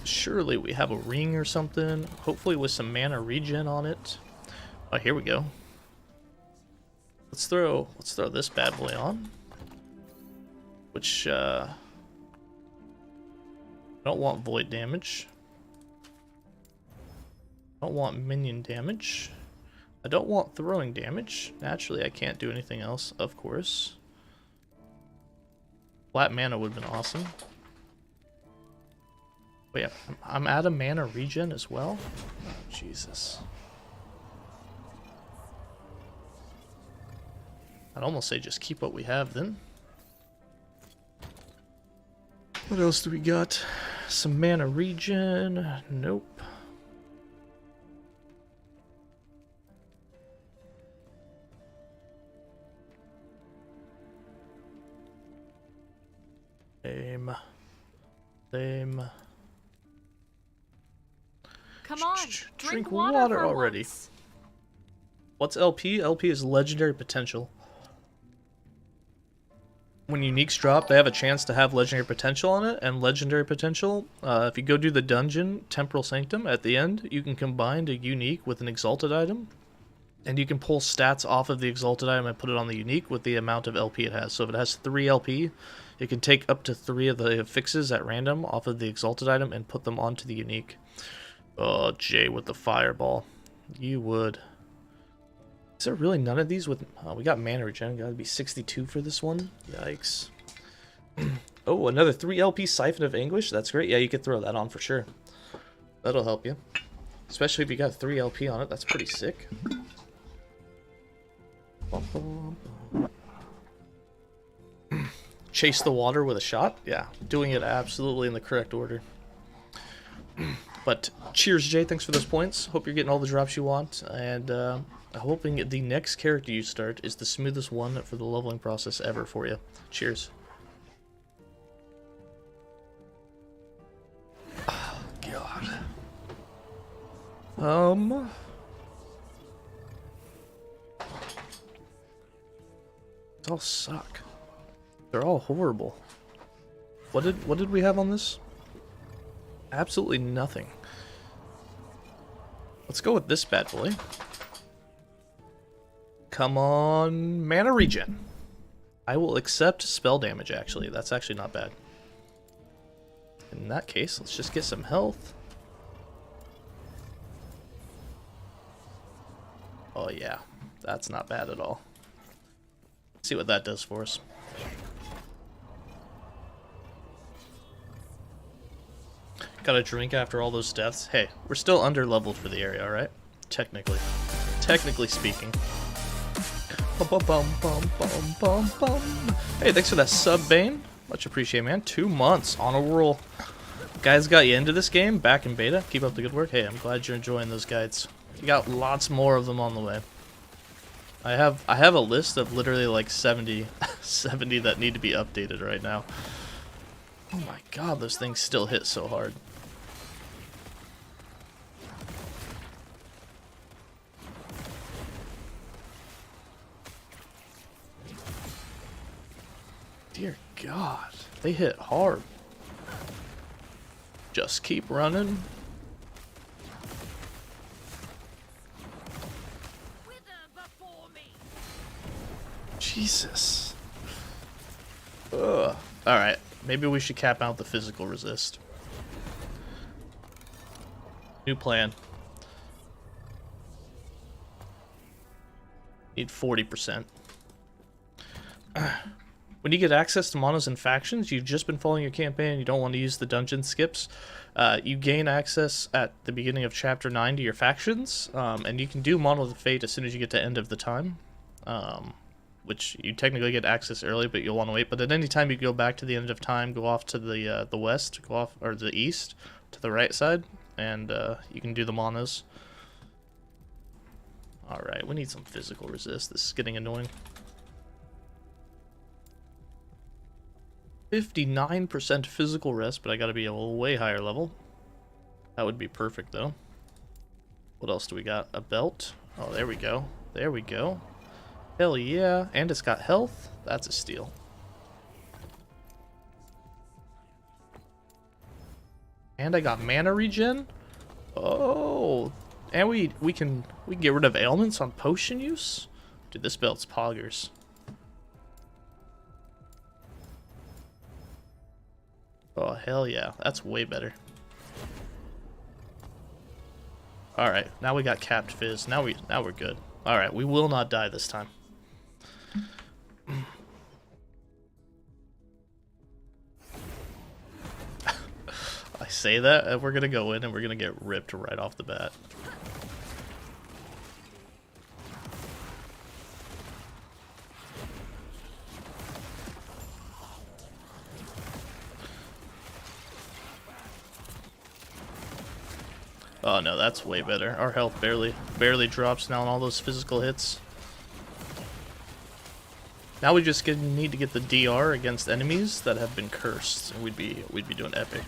Surely we have a ring or something. Hopefully with some mana regen on it. Oh, here we go. Let's throw this bad boy on. Which I don't want void damage. I don't want minion damage. I don't want throwing damage. Naturally, I can't do anything else, of course. Flat mana would have been awesome. But yeah, I'm out of mana regen as well. Oh, Jesus. I'd almost say just keep what we have then. What else do we got? Some mana regen. Nope. Same. Come on, Drink water for already. once. What's LP? LP is legendary potential. When uniques drop, they have a chance to have legendary potential on it, and legendary potential, if you go do the dungeon, Temporal Sanctum, at the end, you can combine a unique with an exalted item, and you can pull stats off of the exalted item and put it on the unique with the amount of LP it has. So if it has 3 LP, it can take up to 3 of the fixes at random off of the exalted item and put them onto the unique. Oh, Jay with the fireball. You would. Is there really none of these with... we got mana regen. Gotta be 62 for this one. Yikes. Oh, another 3 LP Siphon of Anguish. That's great. Yeah, you could throw that on for sure. That'll help you. Especially if you got 3 LP on it. That's pretty sick. Chase the water with a shot. Yeah, doing it absolutely in the correct order. But cheers, Jay. Thanks for those points. Hope you're getting all the drops you want. And I'm hoping the next character you start is the smoothest one for the leveling process ever for you. Cheers. Oh, God. They all suck. They're all horrible. What did we have on this? Absolutely nothing. Let's go with this bad boy. Come on, mana regen. I will accept spell damage, actually. That's actually not bad. In that case, let's just get some health. Oh yeah, that's not bad at all. Let's see what that does for us. Got a drink after all those deaths. Hey, we're still under leveled for the area, alright? Technically speaking. Hey, thanks for that sub, Bane. Much appreciated, man. 2 months on a roll. Guys got you into this game back in beta. Keep up the good work. Hey, I'm glad you're enjoying those guides. You got lots more of them on the way. I have a list of literally like 70 that need to be updated right now. Oh my god, those things still hit so hard. Dear God, they hit hard. Just keep running. Jesus. Ugh. Alright, maybe we should cap out the physical resist. New plan. Need 40%. When you get access to monos and factions, you've just been following your campaign, you don't want to use the dungeon skips, you gain access at the beginning of Chapter 9 to your factions, and you can do Monolith of Fate as soon as you get to End of the Time, which you technically get access early, but you'll want to wait. But at any time you go back to the End of Time, go off to the west, go off, or the east, to the right side, and you can do the monos. Alright, we need some physical resist. This is getting annoying. 59% physical rest, but I gotta be a way higher level. That would be perfect, though. What else do we got? A belt? Oh, there we go. There we go. Hell yeah. And it's got health? That's a steal. And I got mana regen? Oh. And we can get rid of ailments on potion use? Dude, this belt's poggers. Oh, hell yeah. That's way better. Alright, now we got capped fizz. Now we're good. Alright, we will not die this time. I say that, and we're gonna go in and we're gonna get ripped right off the bat. Oh no, that's way better. Our health barely drops now on all those physical hits. Now we just need to get the DR against enemies that have been cursed, and we'd be doing epic.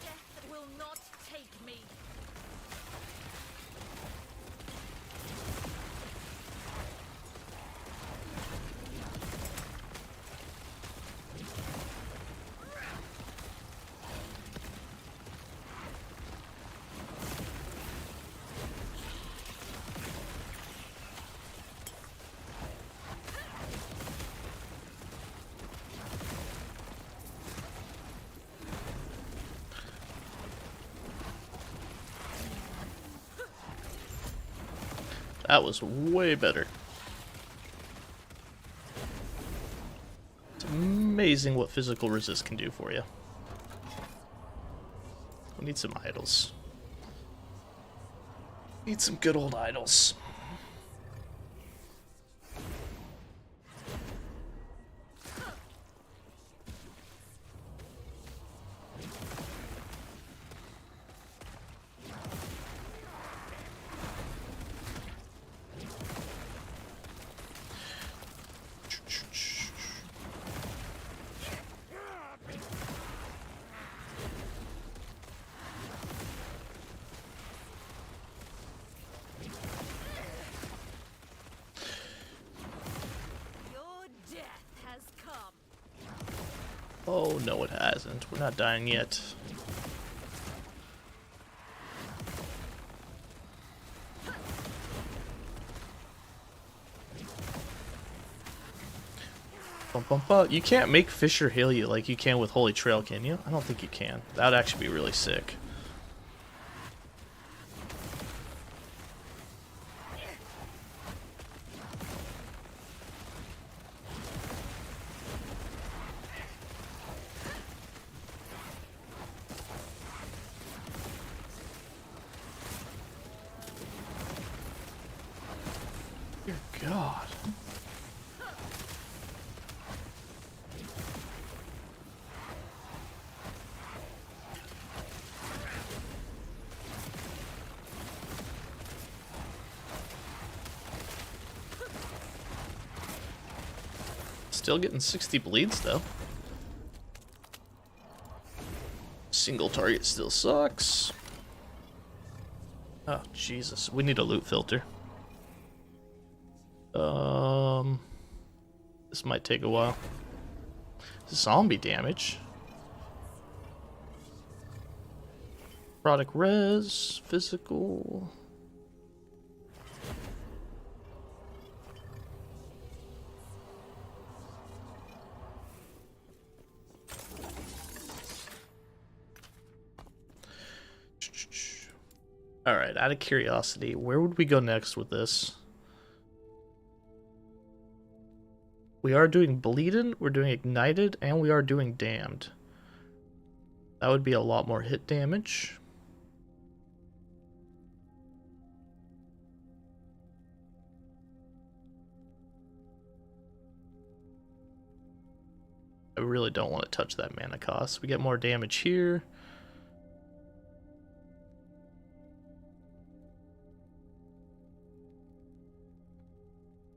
Death will not take me. That was way better. It's amazing what physical resist can do for you. We need some idols. Need some good old idols. Oh, no it hasn't. We're not dying yet. Bum, bum, bum. You can't make Fisher heal you like you can with Holy Trail, can you? I don't think you can. That would actually be really sick. Dear God. Still getting 60 bleeds though. Single target still sucks. Oh Jesus, we need a loot filter. This might take a while. Zombie damage. Product res, physical. Alright, out of curiosity, where would we go next with this? We are doing Bleeding, we're doing Ignited, and we are doing Damned. That would be a lot more hit damage. I really don't want to touch that mana cost. We get more damage here.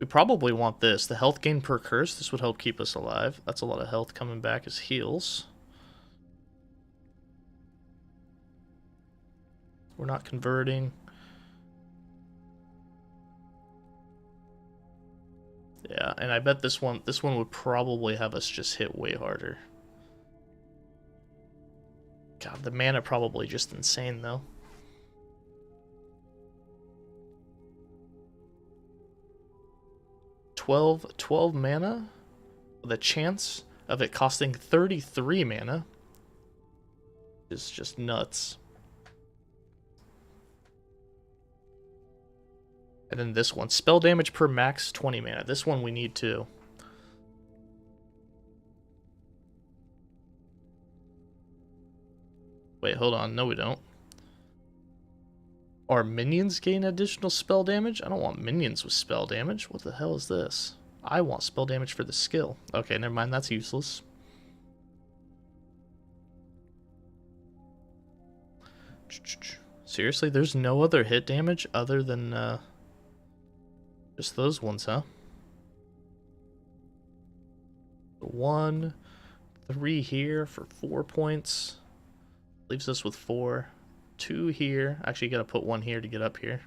We probably want this. The health gain per curse. This would help keep us alive. That's a lot of health coming back as heals. We're not converting. Yeah, and I bet this one would probably have us just hit way harder. God, the mana probably just insane though. Twelve mana with a chance of it costing 33 mana is just nuts. And then this one, spell damage per max 20 mana. This one we need too. Wait, hold on. No, we don't. Our minions gain additional spell damage? I don't want minions with spell damage. What the hell is this? I want spell damage for the skill. Okay, never mind. That's useless. Seriously, there's no other hit damage other than just those ones, huh? 1, 3 here for 4 points. Leaves us with 4. 2 here. Actually, you gotta put 1 here to get up here.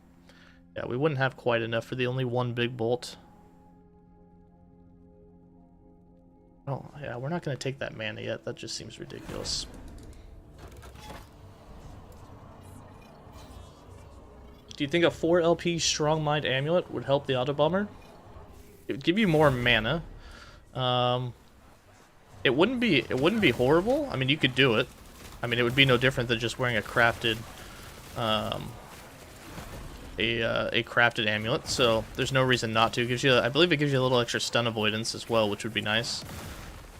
Yeah, we wouldn't have quite enough for the only one big bolt. Oh, yeah, we're not gonna take that mana yet. That just seems ridiculous. Do you think a 4 LP Strong Mind Amulet would help the Auto Bomber? It would give you more mana. It wouldn't be horrible. I mean, you could do it. I mean, it would be no different than just wearing a crafted crafted amulet. So there's no reason not to. It gives you, I believe, it gives you a little extra stun avoidance as well, which would be nice.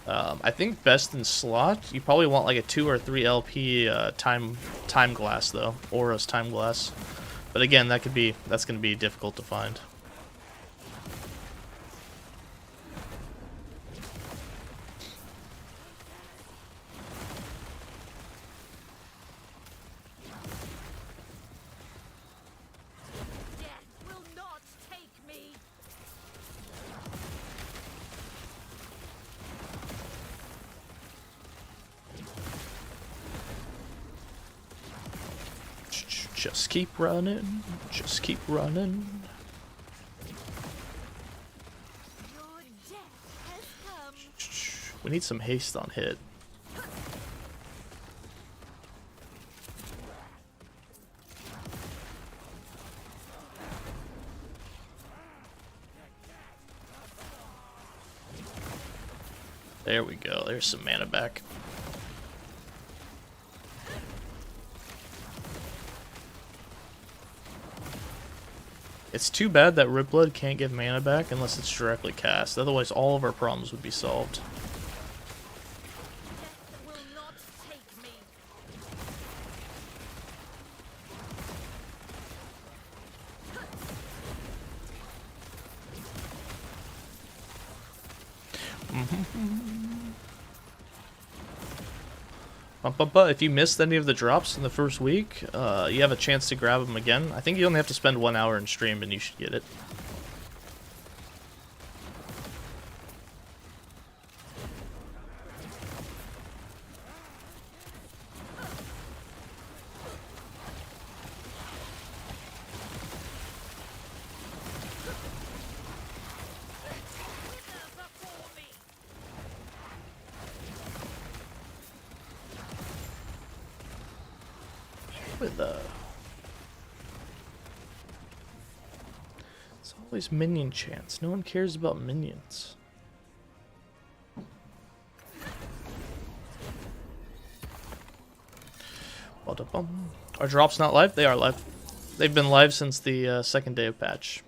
I think best in slot, you probably want like a 2 or 3 LP time glass though, Aura's time glass. But again, that's going to be difficult to find. Death will not take me. Just keep running. Just keep running. Your death has come. We need some haste on hit. There we go. There's some mana back. It's too bad that Ripblood can't give mana back unless it's directly cast. Otherwise, all of our problems would be solved. Death will not take me. If you missed any of the drops in the first week, you have a chance to grab them again. I think you only have to spend 1 hour in stream and you should get it. It's always minion chance. No one cares about minions. Are drops not live? They are live. They've been live since the second day of patch.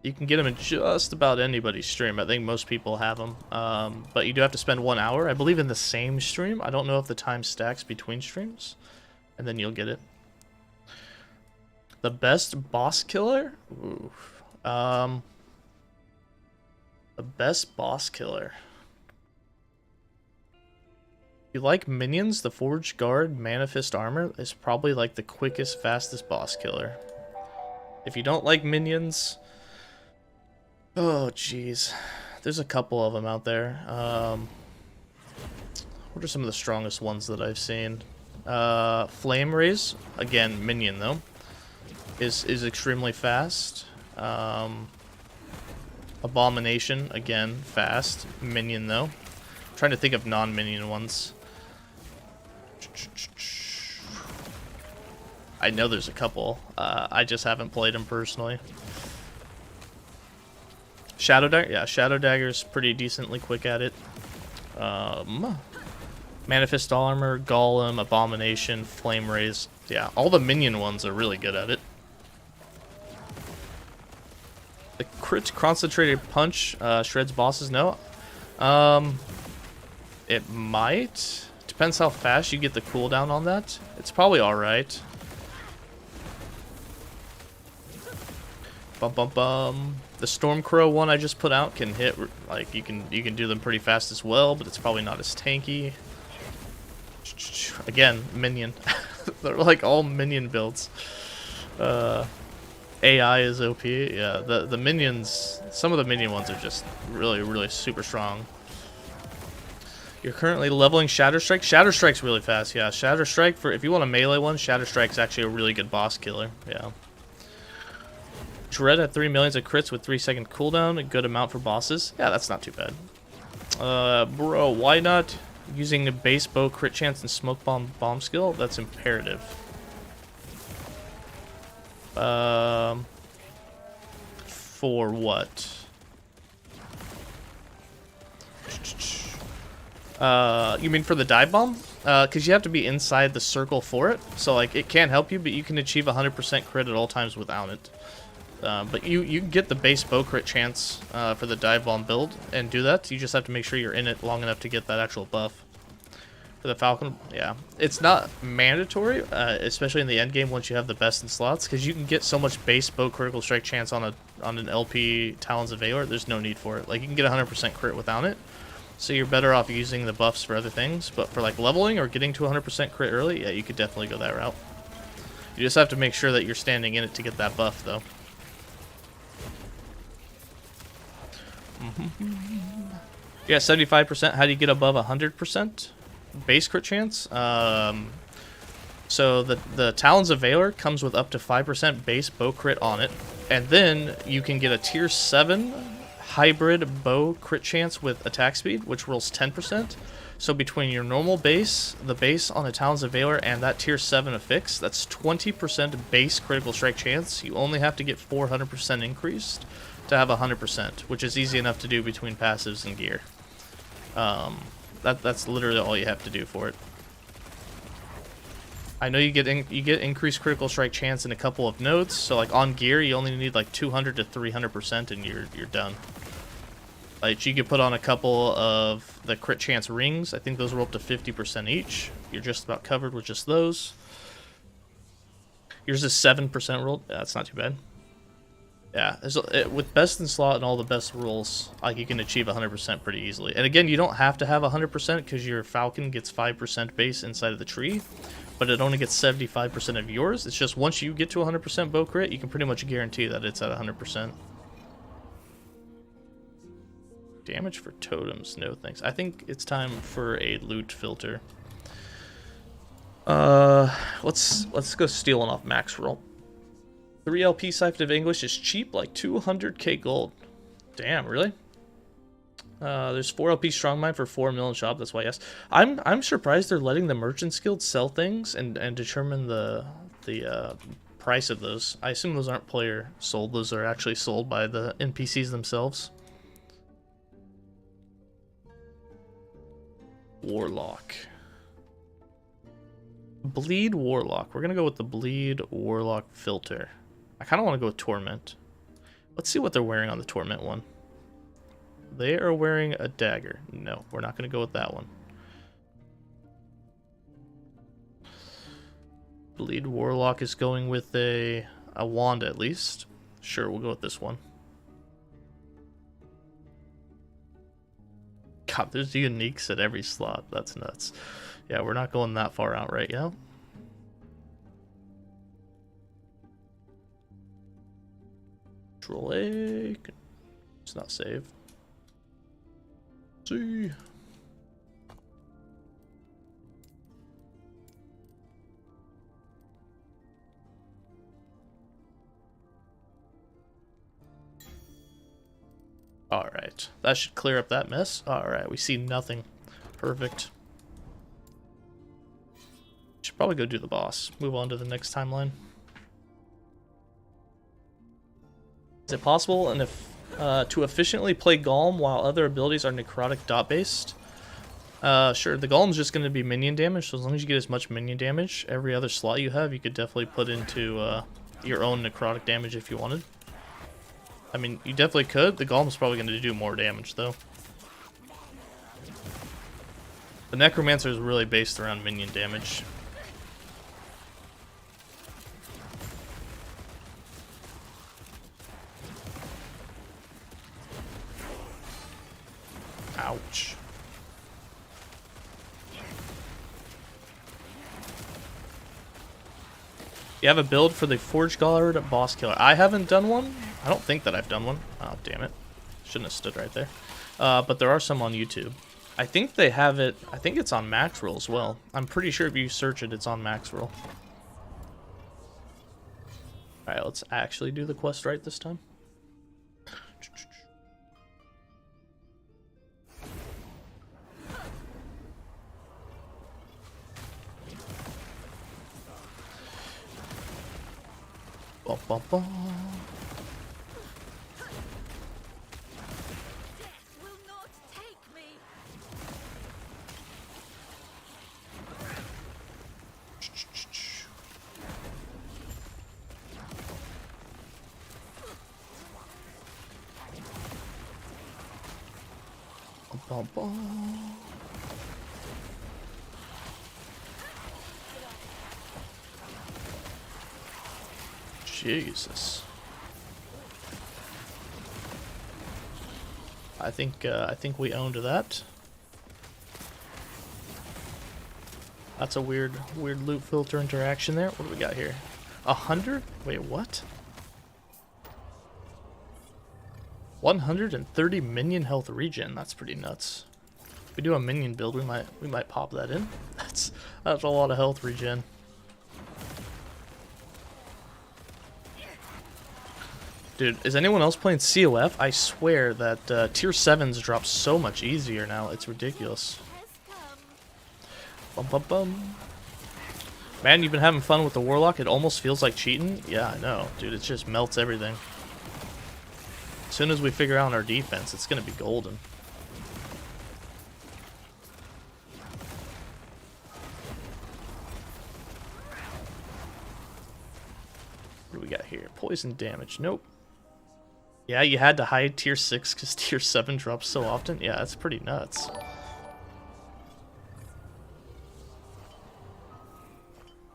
You can get them in just about anybody's stream. I think most people have them. But you do have to spend 1 hour, I believe, in the same stream. I don't know if the time stacks between streams. And then you'll get it. The best boss killer? Ooh. The best boss killer. If you like minions, the Forged Guard Manifest Armor is probably like the quickest, fastest boss killer. If you don't like minions... Oh, jeez. There's a couple of them out there. What are some of the strongest ones that I've seen? Flame Raise, again, minion though, is extremely fast. Abomination, again, fast. Minion though. I'm trying to think of non-minion ones. I know there's a couple. I just haven't played them personally. Shadow Dagger? Yeah, Shadow Dagger's pretty decently quick at it. Manifest Armor, Golem, Abomination, Flame Raise. Yeah, all the minion ones are really good at it. The crit concentrated punch shreds bosses? No. It might. Depends how fast you get the cooldown on that. It's probably alright. Bum bum bum. The Stormcrow one I just put out can hit, like, you can do them pretty fast as well, but it's probably not as tanky. Again, minion. They're like all minion builds. AI is OP. Yeah, the minions, some of the minion ones are just really super strong. You're currently leveling Shatter Strike. Shatter Strike's really fast. Yeah, Shatter Strike, for if you want a melee one, Shatter Strike's actually a really good boss killer. Yeah. Dread at 3 millions of crits with 3-second cooldown, a good amount for bosses. Yeah, that's not too bad. Bro, why not using a base bow crit chance and smoke bomb skill? That's imperative. For what? You mean for the dive bomb? Because you have to be inside the circle for it. So like it can help you, but you can achieve 100% crit at all times without it. But you can get the base bow crit chance for the dive bomb build and do that. You just have to make sure you're in it long enough to get that actual buff. For the Falcon, yeah. It's not mandatory, especially in the end game once you have the best in slots, because you can get so much base bow critical strike chance on an LP Talons of Valor, there's no need for it. Like, you can get 100% crit without it, so you're better off using the buffs for other things. But for, like, leveling or getting to 100% crit early, yeah, you could definitely go that route. You just have to make sure that you're standing in it to get that buff, though. Yeah, 75%. How do you get above 100%? Base crit chance? So the Talons of Valor comes with up to 5% base bow crit on it. And then you can get a tier 7 hybrid bow crit chance with attack speed, which rolls 10%. So between your normal base, the base on the Talons of Valor, and that tier 7 affix, that's 20% base critical strike chance. You only have to get 400% increased to have 100%, which is easy enough to do between passives and gear. That's literally all you have to do for it. I know you get increased critical strike chance in a couple of nodes, so like on gear you only need like 200 to 300% and you're done. Like you could put on a couple of the crit chance rings. I think those roll up to 50% each. You're just about covered with just those. Yours is 7% rolled. Yeah, that's not too bad. Yeah, with best in slot and all the best rolls, like you can achieve 100% pretty easily. And again, you don't have to have 100% because your Falcon gets 5% base inside of the tree, but it only gets 75% of yours. It's just once you get to 100% bow crit, you can pretty much guarantee that it's at 100%. Damage for totems, no thanks. I think it's time for a loot filter. Let's go stealing off Maxroll. 3 LP Siphon of English is cheap, like 200k gold. Damn, really? There's 4 LP Strongmind for 4 mil in shop, that's why yes. I'm surprised they're letting the Merchants Guild sell things and determine the price of those. I assume those aren't player sold, those are actually sold by the NPCs themselves. Warlock. Bleed Warlock. We're gonna go with the Bleed Warlock filter. I kind of want to go with Torment. Let's see what they're wearing on the Torment one. They are wearing a dagger. No, we're not going to go with that one. Bleeding Warlock is going with a wand at least. Sure, we'll go with this one. God, there's uniques at every slot. That's nuts. Yeah, we're not going that far out right now. Control A. It's not save. See. Alright, that should clear up that mess. Alright, we see nothing. Perfect. Should probably go do the boss. Move on to the next timeline. Is it possible and if to efficiently play Golem while other abilities are necrotic dot based? Sure, the Golem's just going to be minion damage, so as long as you get as much minion damage, every other slot you have, you could definitely put into your own necrotic damage if you wanted. I mean, you definitely could. The Golem's probably going to do more damage, though. The Necromancer is really based around minion damage. Ouch. You have a build for the Forge Guard boss killer. I haven't done one. I don't think that I've done one. Oh, damn it. Shouldn't have stood right there. But there are some on YouTube. I think they have it. I think it's on Maxroll as well. I'm pretty sure if you search it, it's on Maxroll. Alright, let's actually do the quest right this time. Bum, bum, bum. Will not take me. Bum, bum, bum. Jesus. I think we owned that. That's a weird loot filter interaction there. What do we got here? 100? Wait, what? 130 minion health regen. That's pretty nuts. If we do a minion build, we might pop that in. That's a lot of health regen. Dude, is anyone else playing COF? I swear that tier 7s drop so much easier now. It's ridiculous. Bum, bum, bum. Man, you've been having fun with the Warlock? It almost feels like cheating? Yeah, I know. Dude, it just melts everything. As soon as we figure out our defense, it's going to be golden. What do we got here? Poison damage. Nope. Yeah, you had to hide tier 6 because tier 7 drops so often. Yeah, that's pretty nuts.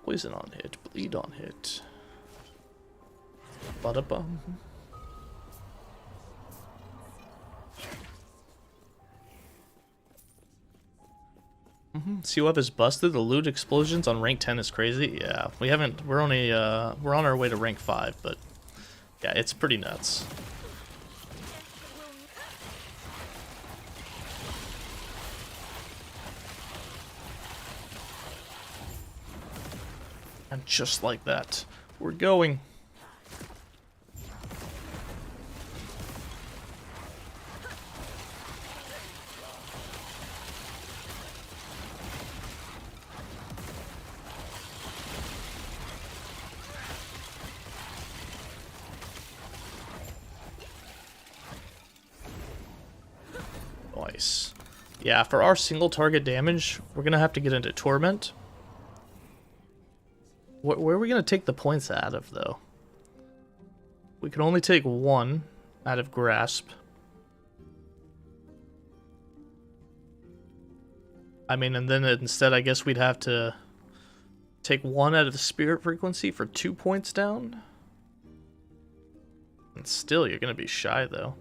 Poison on hit, bleed on hit. Bada-bum. COF is busted. The loot explosions on rank 10 is crazy. Yeah, we haven't. We're only. We're on our way to rank 5, but yeah, it's pretty nuts. And just like that, we're going. Nice. Yeah, for our single target damage, we're gonna have to get into Torment. Where are we going to take the points out of, though? We can only take one. out of grasp. I mean, and then instead I guess we'd have to take 1 out of the spirit frequency for 2 points down. And still, you're going to be shy, though.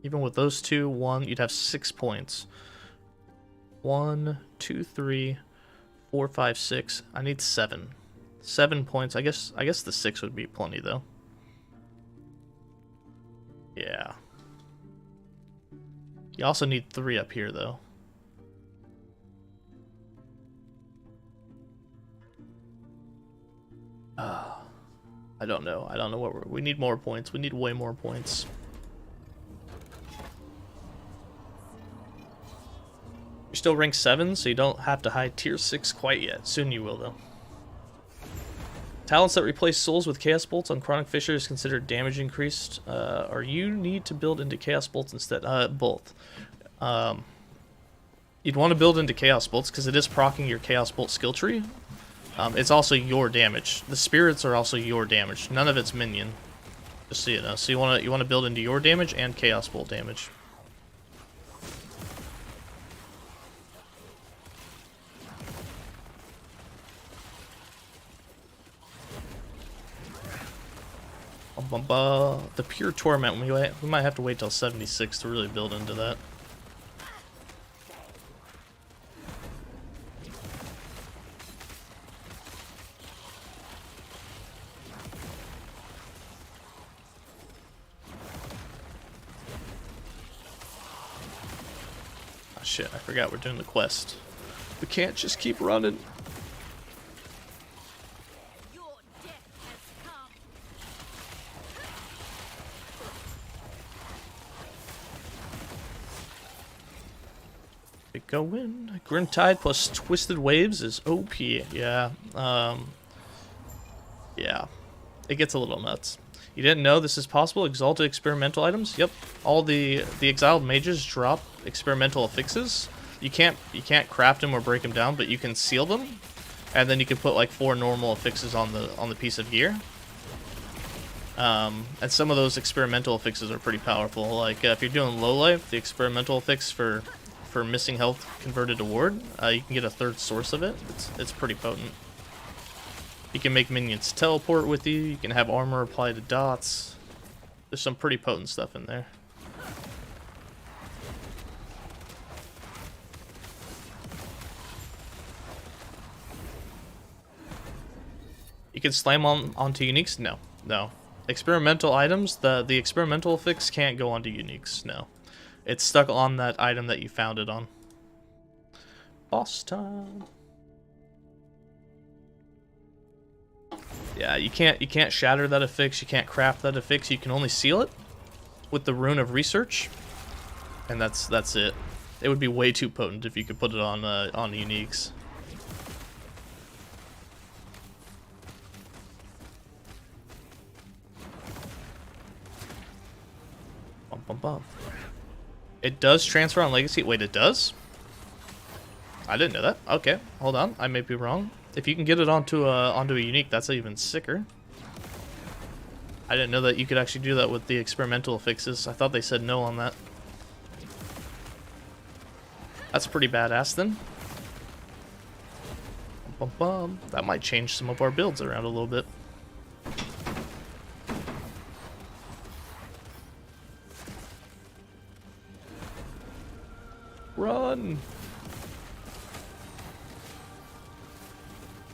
Even with those 2, 1, you'd have 6 points. 1, 2, 3, 4, 5, 6. I need 7. 7 points. I guess the 6 would be plenty, though. Yeah. You also need 3 up here, though. I don't know. I don't know what we need more points. We need way more points. You're still rank 7, so you don't have to hide tier 6 quite yet. Soon you will, though. Talents that replace souls with chaos bolts on chronic fissure is considered damage increased. Or you need to build into chaos bolts instead. Both. You'd want to build into chaos bolts because it is proccing your chaos bolt skill tree. It's also your damage. The spirits are also your damage. None of it's minion. Just so you know. So you want to build into your damage and chaos bolt damage. The pure torment, we might have to wait till 76 to really build into that. Oh shit, I forgot we're doing the quest. We can't just keep running. Go in. Grim Tide plus Twisted Waves is OP. Yeah. Yeah. It gets a little nuts. You didn't know this is possible? Exalted experimental items? Yep. All the exiled mages drop experimental affixes. You can't craft them or break them down, but you can seal them, and then you can put like 4 normal affixes on the piece of gear. And some of those experimental affixes are pretty powerful. Like if you're doing low life, the experimental affix for missing health converted to ward, you can get a 3rd source of it. It's pretty potent. You can make minions teleport with you. You can have armor apply to dots. There's some pretty potent stuff in there. You can slam onto uniques? No. Experimental items, the experimental affix can't go onto uniques, no. It's stuck on that item that you found it on. Boss time. Yeah, you can't shatter that affix, you can't craft that affix, you can only seal it with the rune of research. And that's it. It would be way too potent if you could put it on uniques. Bum bum bum. It does transfer on Legacy. Wait, it does? I didn't know that. Okay, hold on. I may be wrong. If you can get it onto a unique, that's even sicker. I didn't know that you could actually do that with the experimental affixes. I thought they said no on that. That's pretty badass then. Bum, bum, bum. That might change some of our builds around a little bit. Run!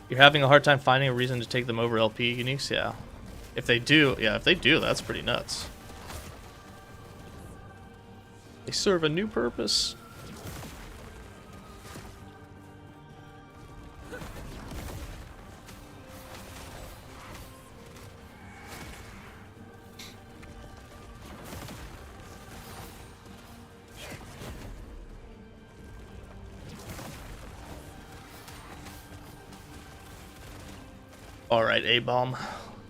You're having a hard time finding a reason to take them over LP uniques? Yeah. If they do, that's pretty nuts. They serve a new purpose. Alright, A-bomb.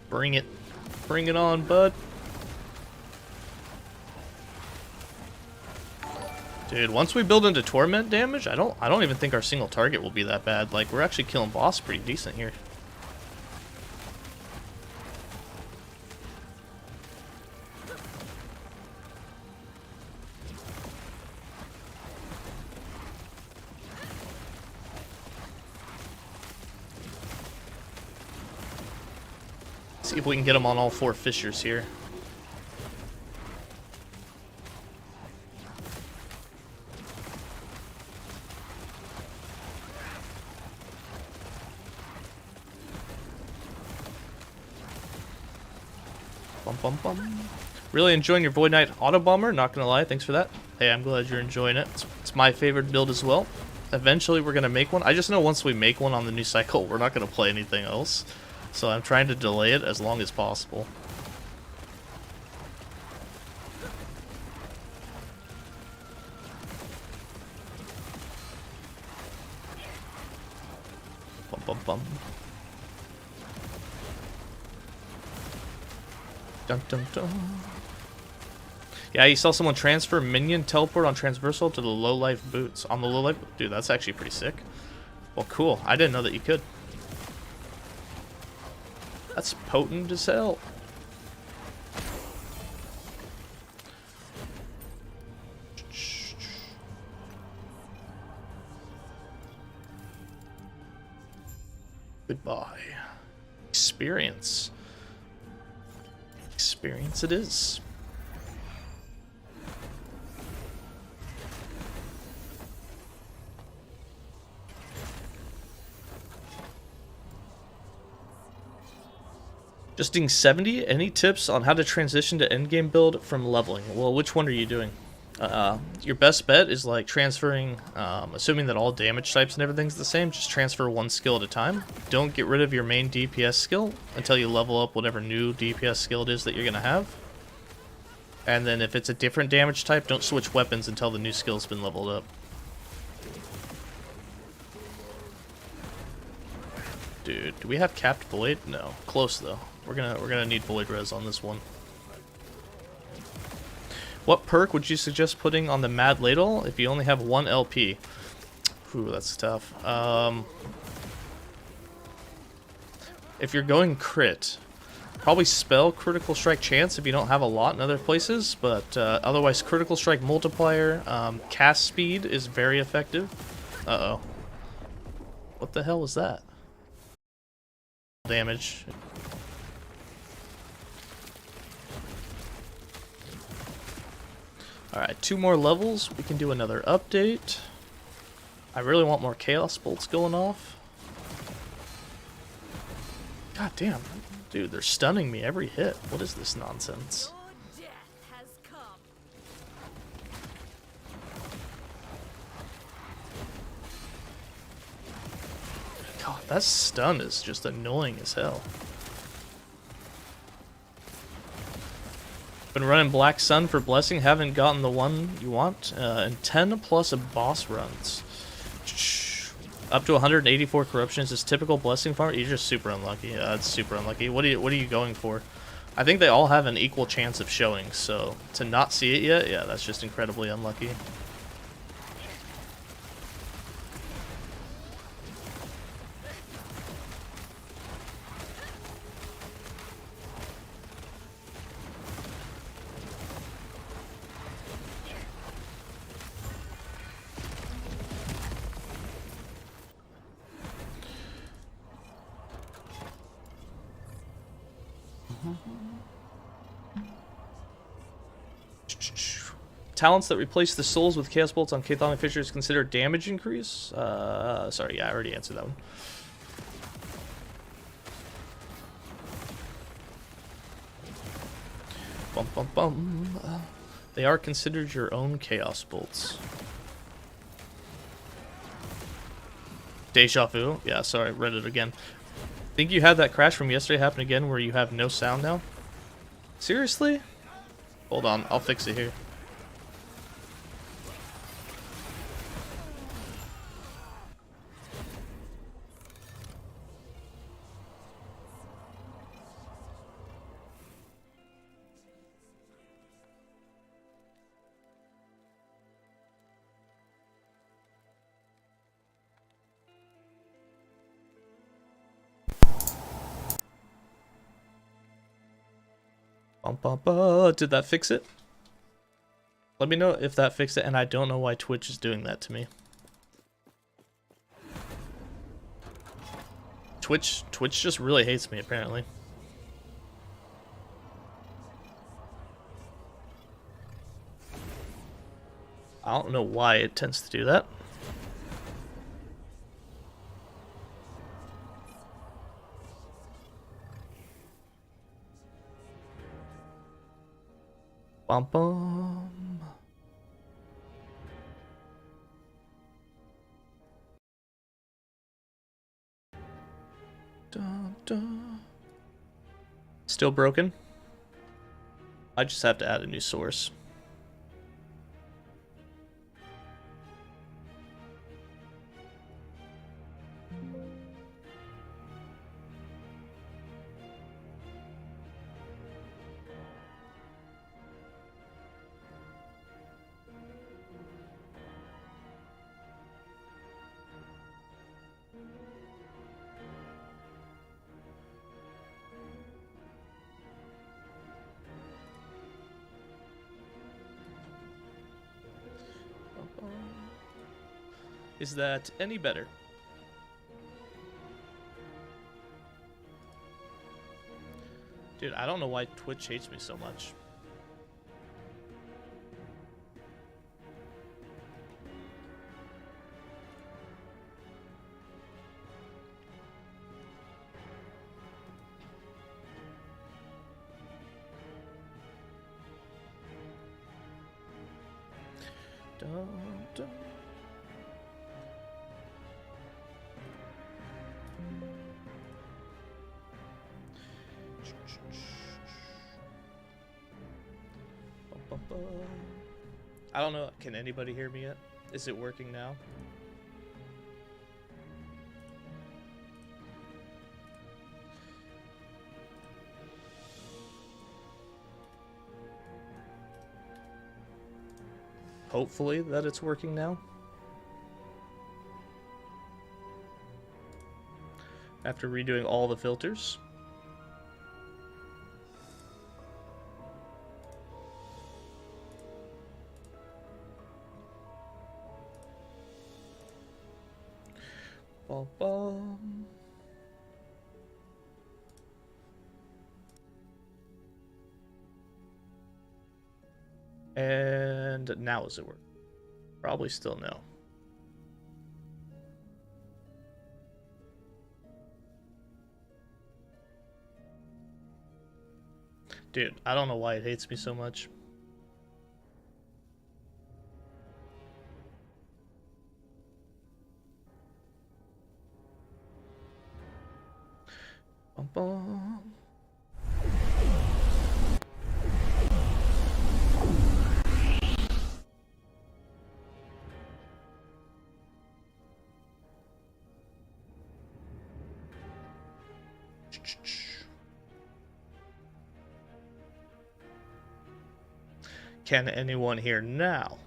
Bring it. Bring it on, bud. Dude, once we build into torment damage, I don't even think our single target will be that bad. Like, we're actually killing boss pretty decent here. See if we can get him on all 4 fissures here. Bum bum bum. Really enjoying your Void Knight Auto Bomber, not gonna lie, thanks for that. Hey, I'm glad you're enjoying it. It's my favorite build as well. Eventually we're gonna make one. I just know once we make one on the new cycle, we're not gonna play anything else. So I'm trying to delay it as long as possible. Bum bum bum. Dun dun dun. Yeah, you saw someone transfer minion teleport on transversal to the low life boots. On the low life, dude, that's actually pretty sick. Well, cool. I didn't know that you could. That's potent as hell. Goodbye. Experience. Experience it is. Just doing 70. Any tips on how to transition to endgame build from leveling? Well, which one are you doing? Your best bet is like transferring, assuming that all damage types and everything's the same, just transfer 1 skill at a time. Don't get rid of your main DPS skill until you level up whatever new DPS skill it is that you're going to have. And then if it's a different damage type, don't switch weapons until the new skill's been leveled up. Dude, do we have capped void? No. Close though. We're gonna need void res on this one. What perk would you suggest putting on the Mad Ladle if you only have 1 LP? Ooh, that's tough. If you're going crit, probably spell critical strike chance if you don't have a lot in other places, but otherwise critical strike multiplier, cast speed is very effective. Uh-oh. What the hell was that? Damage. Alright, 2 more levels. We can do another update. I really want more Chaos Bolts going off. God damn. Dude, they're stunning me every hit. What is this nonsense? Your death has come. God, that stun is just annoying as hell. Been running Black Sun for Blessing, haven't gotten the one you want. And 10 plus boss runs. Up to 184 corruptions is typical Blessing farm. You're just super unlucky. It's super unlucky. What are you going for? I think they all have an equal chance of showing, so to not see it yet, yeah, that's just incredibly unlucky. Talents that replace the souls with Chaos Bolts on Chthonic Fissures consider damage increase? Sorry, yeah, I already answered that one. Bum bum bum. They are considered your own Chaos Bolts. Deja vu? Yeah, sorry, read it again. Think you had that crash from yesterday happen again where you have no sound now? Seriously? Hold on, I'll fix it here. Did that fix it? Let me know if that fixed it, and I don't know why Twitch is doing that to me. Twitch just really hates me, apparently. I don't know why it tends to do that. Bum bum. Dun, dun. Still broken? I just have to add a new source. Is that any better? Dude, I don't know why Twitch hates me so much. Dun, dun. I don't know. Can anybody hear me yet? Is it working now? Hopefully that it's working now. After redoing all the filters. Bum, bum. And now is it work? Probably still no. Dude, I don't know why it hates me so much. Bum, bum. Can anyone hear now?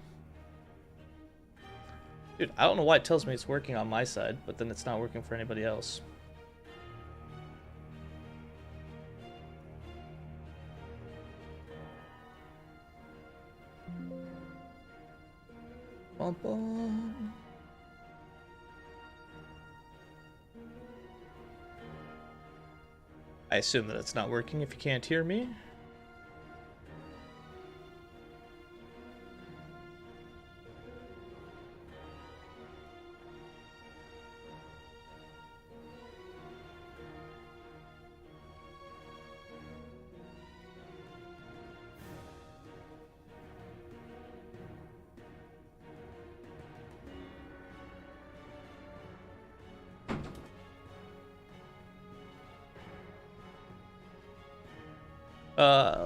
Dude, I don't know why it tells me it's working on my side, but then it's not working for anybody else. Bum, bum. I assume that it's not working if you can't hear me.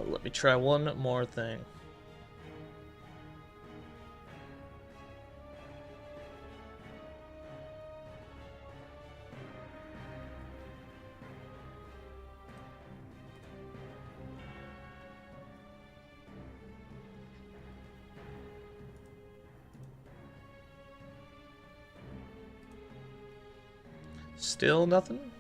Let me try one more thing. Still nothing?